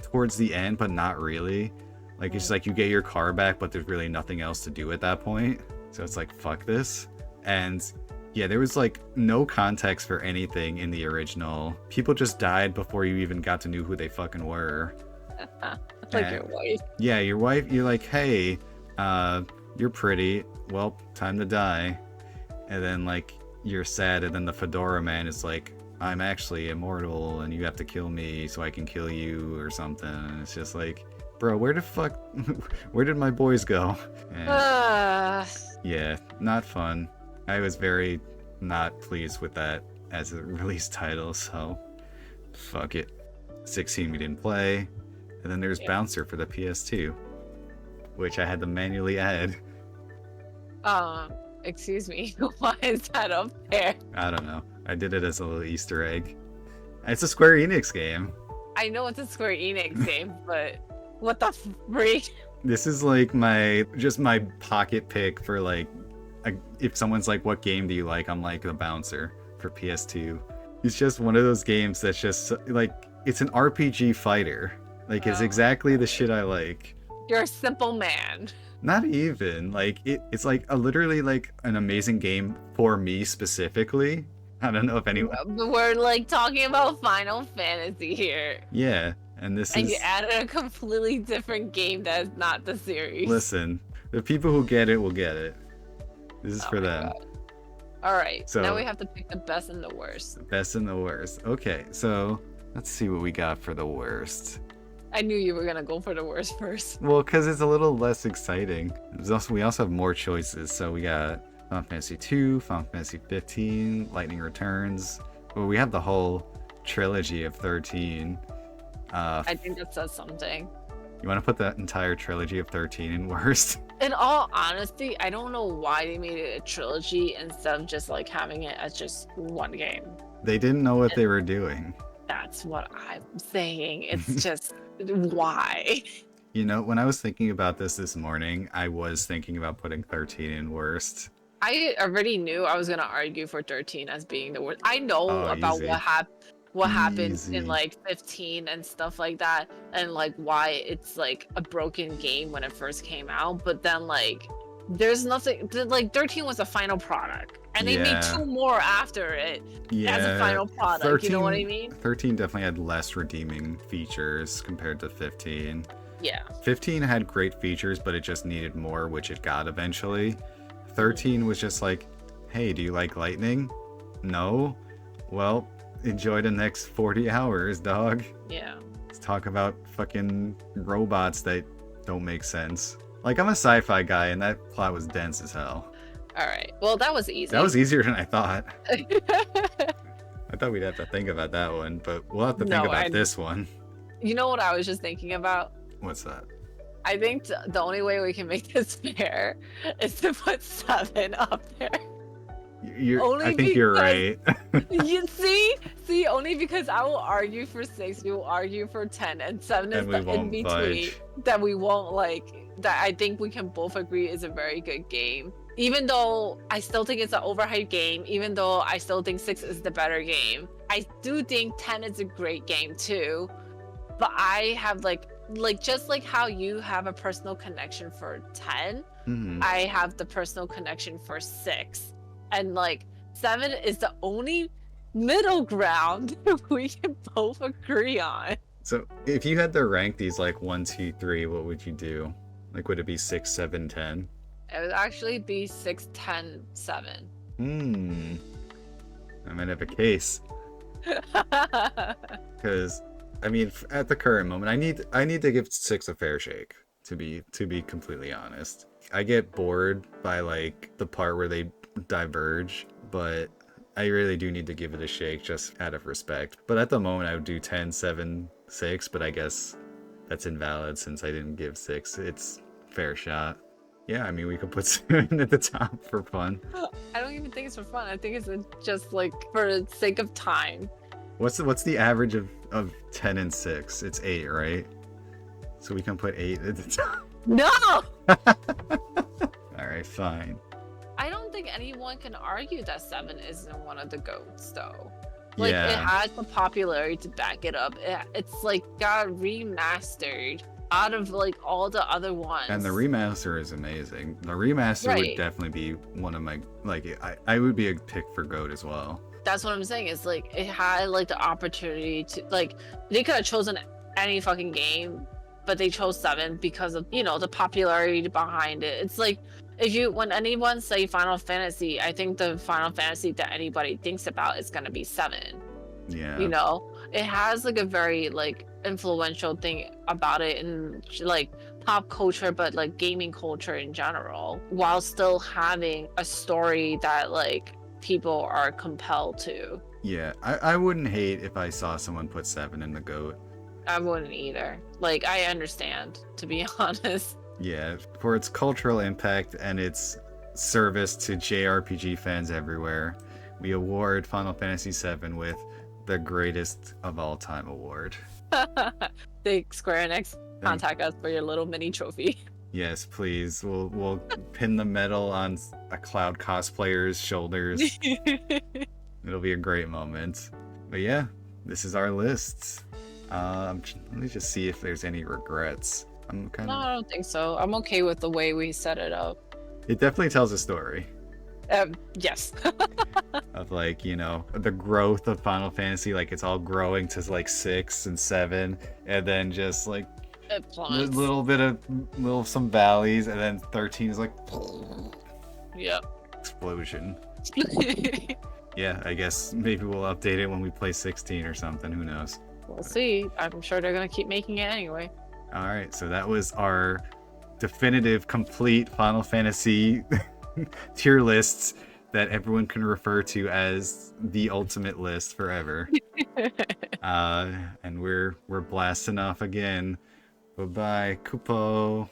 towards the end, but not really. Like, it's like you get your car back, but there's really nothing else to do at that point. So it's like, fuck this. And yeah, there was like no context for anything in the original. People just died before you even got to know who they fucking were. Like your wife. Yeah, your wife, you're like, hey, you're pretty. Well, time to die. And then like, you're sad, and then the fedora man is like, I'm actually immortal and you have to kill me so I can kill you or something. And it's just like, bro, where did my boys go? And, yeah, not fun. I was very not pleased with that as a release title, so fuck it. 16 we didn't play. And then there's Bouncer for the PS2, which I had to manually add. Excuse me, why is that up there? I don't know. I did it as a little Easter egg. It's a Square Enix game. I know it's a Square Enix game, but what the freak? This is like my pocket pick for like, if someone's like, what game do you like? I'm like, The Bouncer for PS2. It's just one of those games that's just like, it's an RPG fighter. Like, it's exactly the shit I like. You're a simple man. Not even. Like, it's like literally like an amazing game for me specifically. I don't know if anyone... We're like talking about Final Fantasy here. Yeah, and you added a completely different game that is not the series. Listen, the people who get it will get it. This is for them. God. All right, so now we have to pick the best and the worst. The best and the worst. Okay, so let's see what we got for the worst. I knew you were gonna go for the worst first. Well, because it's a little less exciting. We also have more choices. So we got Final Fantasy II, Final Fantasy XV, Lightning Returns. Well, we have the whole trilogy of 13. I think that says something. You want to put that entire trilogy of 13 in worst? In all honesty, I don't know why they made it a trilogy instead of just like having it as just one game. They didn't know what they were doing. That's what I'm saying. It's just, why? You know, when I was thinking about this morning, I was thinking about putting 13 in worst. I already knew I was going to argue for 13 as being the worst. I know about easy. what happened in like 15 and stuff like that, and like why it's like a broken game when it first came out, but then like there's nothing like 13 was a final product, and they made 2 more after it as a final product. 13, you know what I mean? 13 definitely had less redeeming features compared to 15. Yeah. 15 had great features, but it just needed more, which it got eventually. 13 was just like, hey, do you like lightning? No? Well, enjoy the next 40 hours, dog. Yeah. Let's talk about fucking robots that don't make sense. Like, I'm a sci-fi guy, and that plot was dense as hell. All right. Well, that was easy. That was easier than I thought. I thought we'd have to think about that one, but we'll have to think about this one. You know what I was just thinking about? What's that? I think the only way we can make this fair is to put 7 up there. I think you're right. You see, only because I will argue for 6, you will argue for 10, and 7 is the in between that we won't like. That I think we can both agree is a very good game. Even though I still think it's an overhyped game, even though I still think 6 is the better game, I do think 10 is a great game too. But I have like just like how you have a personal connection for 10, I have the personal connection for 6. And like 7 is the only middle ground we can both agree on. So if you had to rank these like 1, 2, 3, what would you do? Like, would it be 6, 7, 10? It would actually be 6, 10, 7. I might have a case. Because I mean, at the current moment, I need to give 6 a fair shake. To be completely honest, I get bored by like the part where they diverge, but I really do need to give it a shake just out of respect. But at the moment, I would do 10, 7, 6. But I guess that's invalid since I didn't give 6 its fair shot. Yeah, I mean, we could put 7 at the top for fun. I don't even think it's for fun. I think it's just like for the sake of time. What's the average of 10 and 6? It's 8, right? So we can put 8 at the top. No! Alright, fine. I don't think anyone can argue that 7 isn't one of the GOATs, though. Like, Yeah. it has the popularity to back it up. It's like got remastered out of like all the other ones. And the remaster is amazing. The remaster Right. would definitely be one of my, like, I would be a pick for GOAT as well. That's what I'm saying. Is like it had like the opportunity to, like, they could have chosen any fucking game, but they chose 7 because of, you know, the popularity behind it. It's like, when anyone say Final Fantasy, I think the Final Fantasy that anybody thinks about is gonna be 7. Yeah. You know, it has like a very like influential thing about it in like pop culture, but like gaming culture in general, while still having a story that like people are compelled to. Yeah, I wouldn't hate if I saw someone put 7 in the GOAT. I wouldn't either. Like, I understand, to be honest. Yeah, for its cultural impact and its service to JRPG fans everywhere, we award Final Fantasy VII with the greatest of all time award. The Square Enix, contact us for your little mini trophy. Yes, please. We'll pin the medal on a Cloud cosplayer's shoulders. It'll be a great moment. But yeah, this is our list. Let me just see if there's any regrets. I'm kind No, of. I don't think so. I'm okay with the way we set it up. It definitely tells a story Yes. of, like, you know, the growth of Final Fantasy. Like, it's all growing to like 6 and 7, and then just like It a plummets. little bit of some valleys, and then 13 is like Yep. explosion. Yeah, I guess maybe we'll update it when we play 16 or something. Who knows? We'll see. I'm sure they're gonna keep making it anyway. All right, so that was our definitive, complete Final Fantasy tier lists that everyone can refer to as the ultimate list forever. And we're blasting off again. Bye bye, Kupo.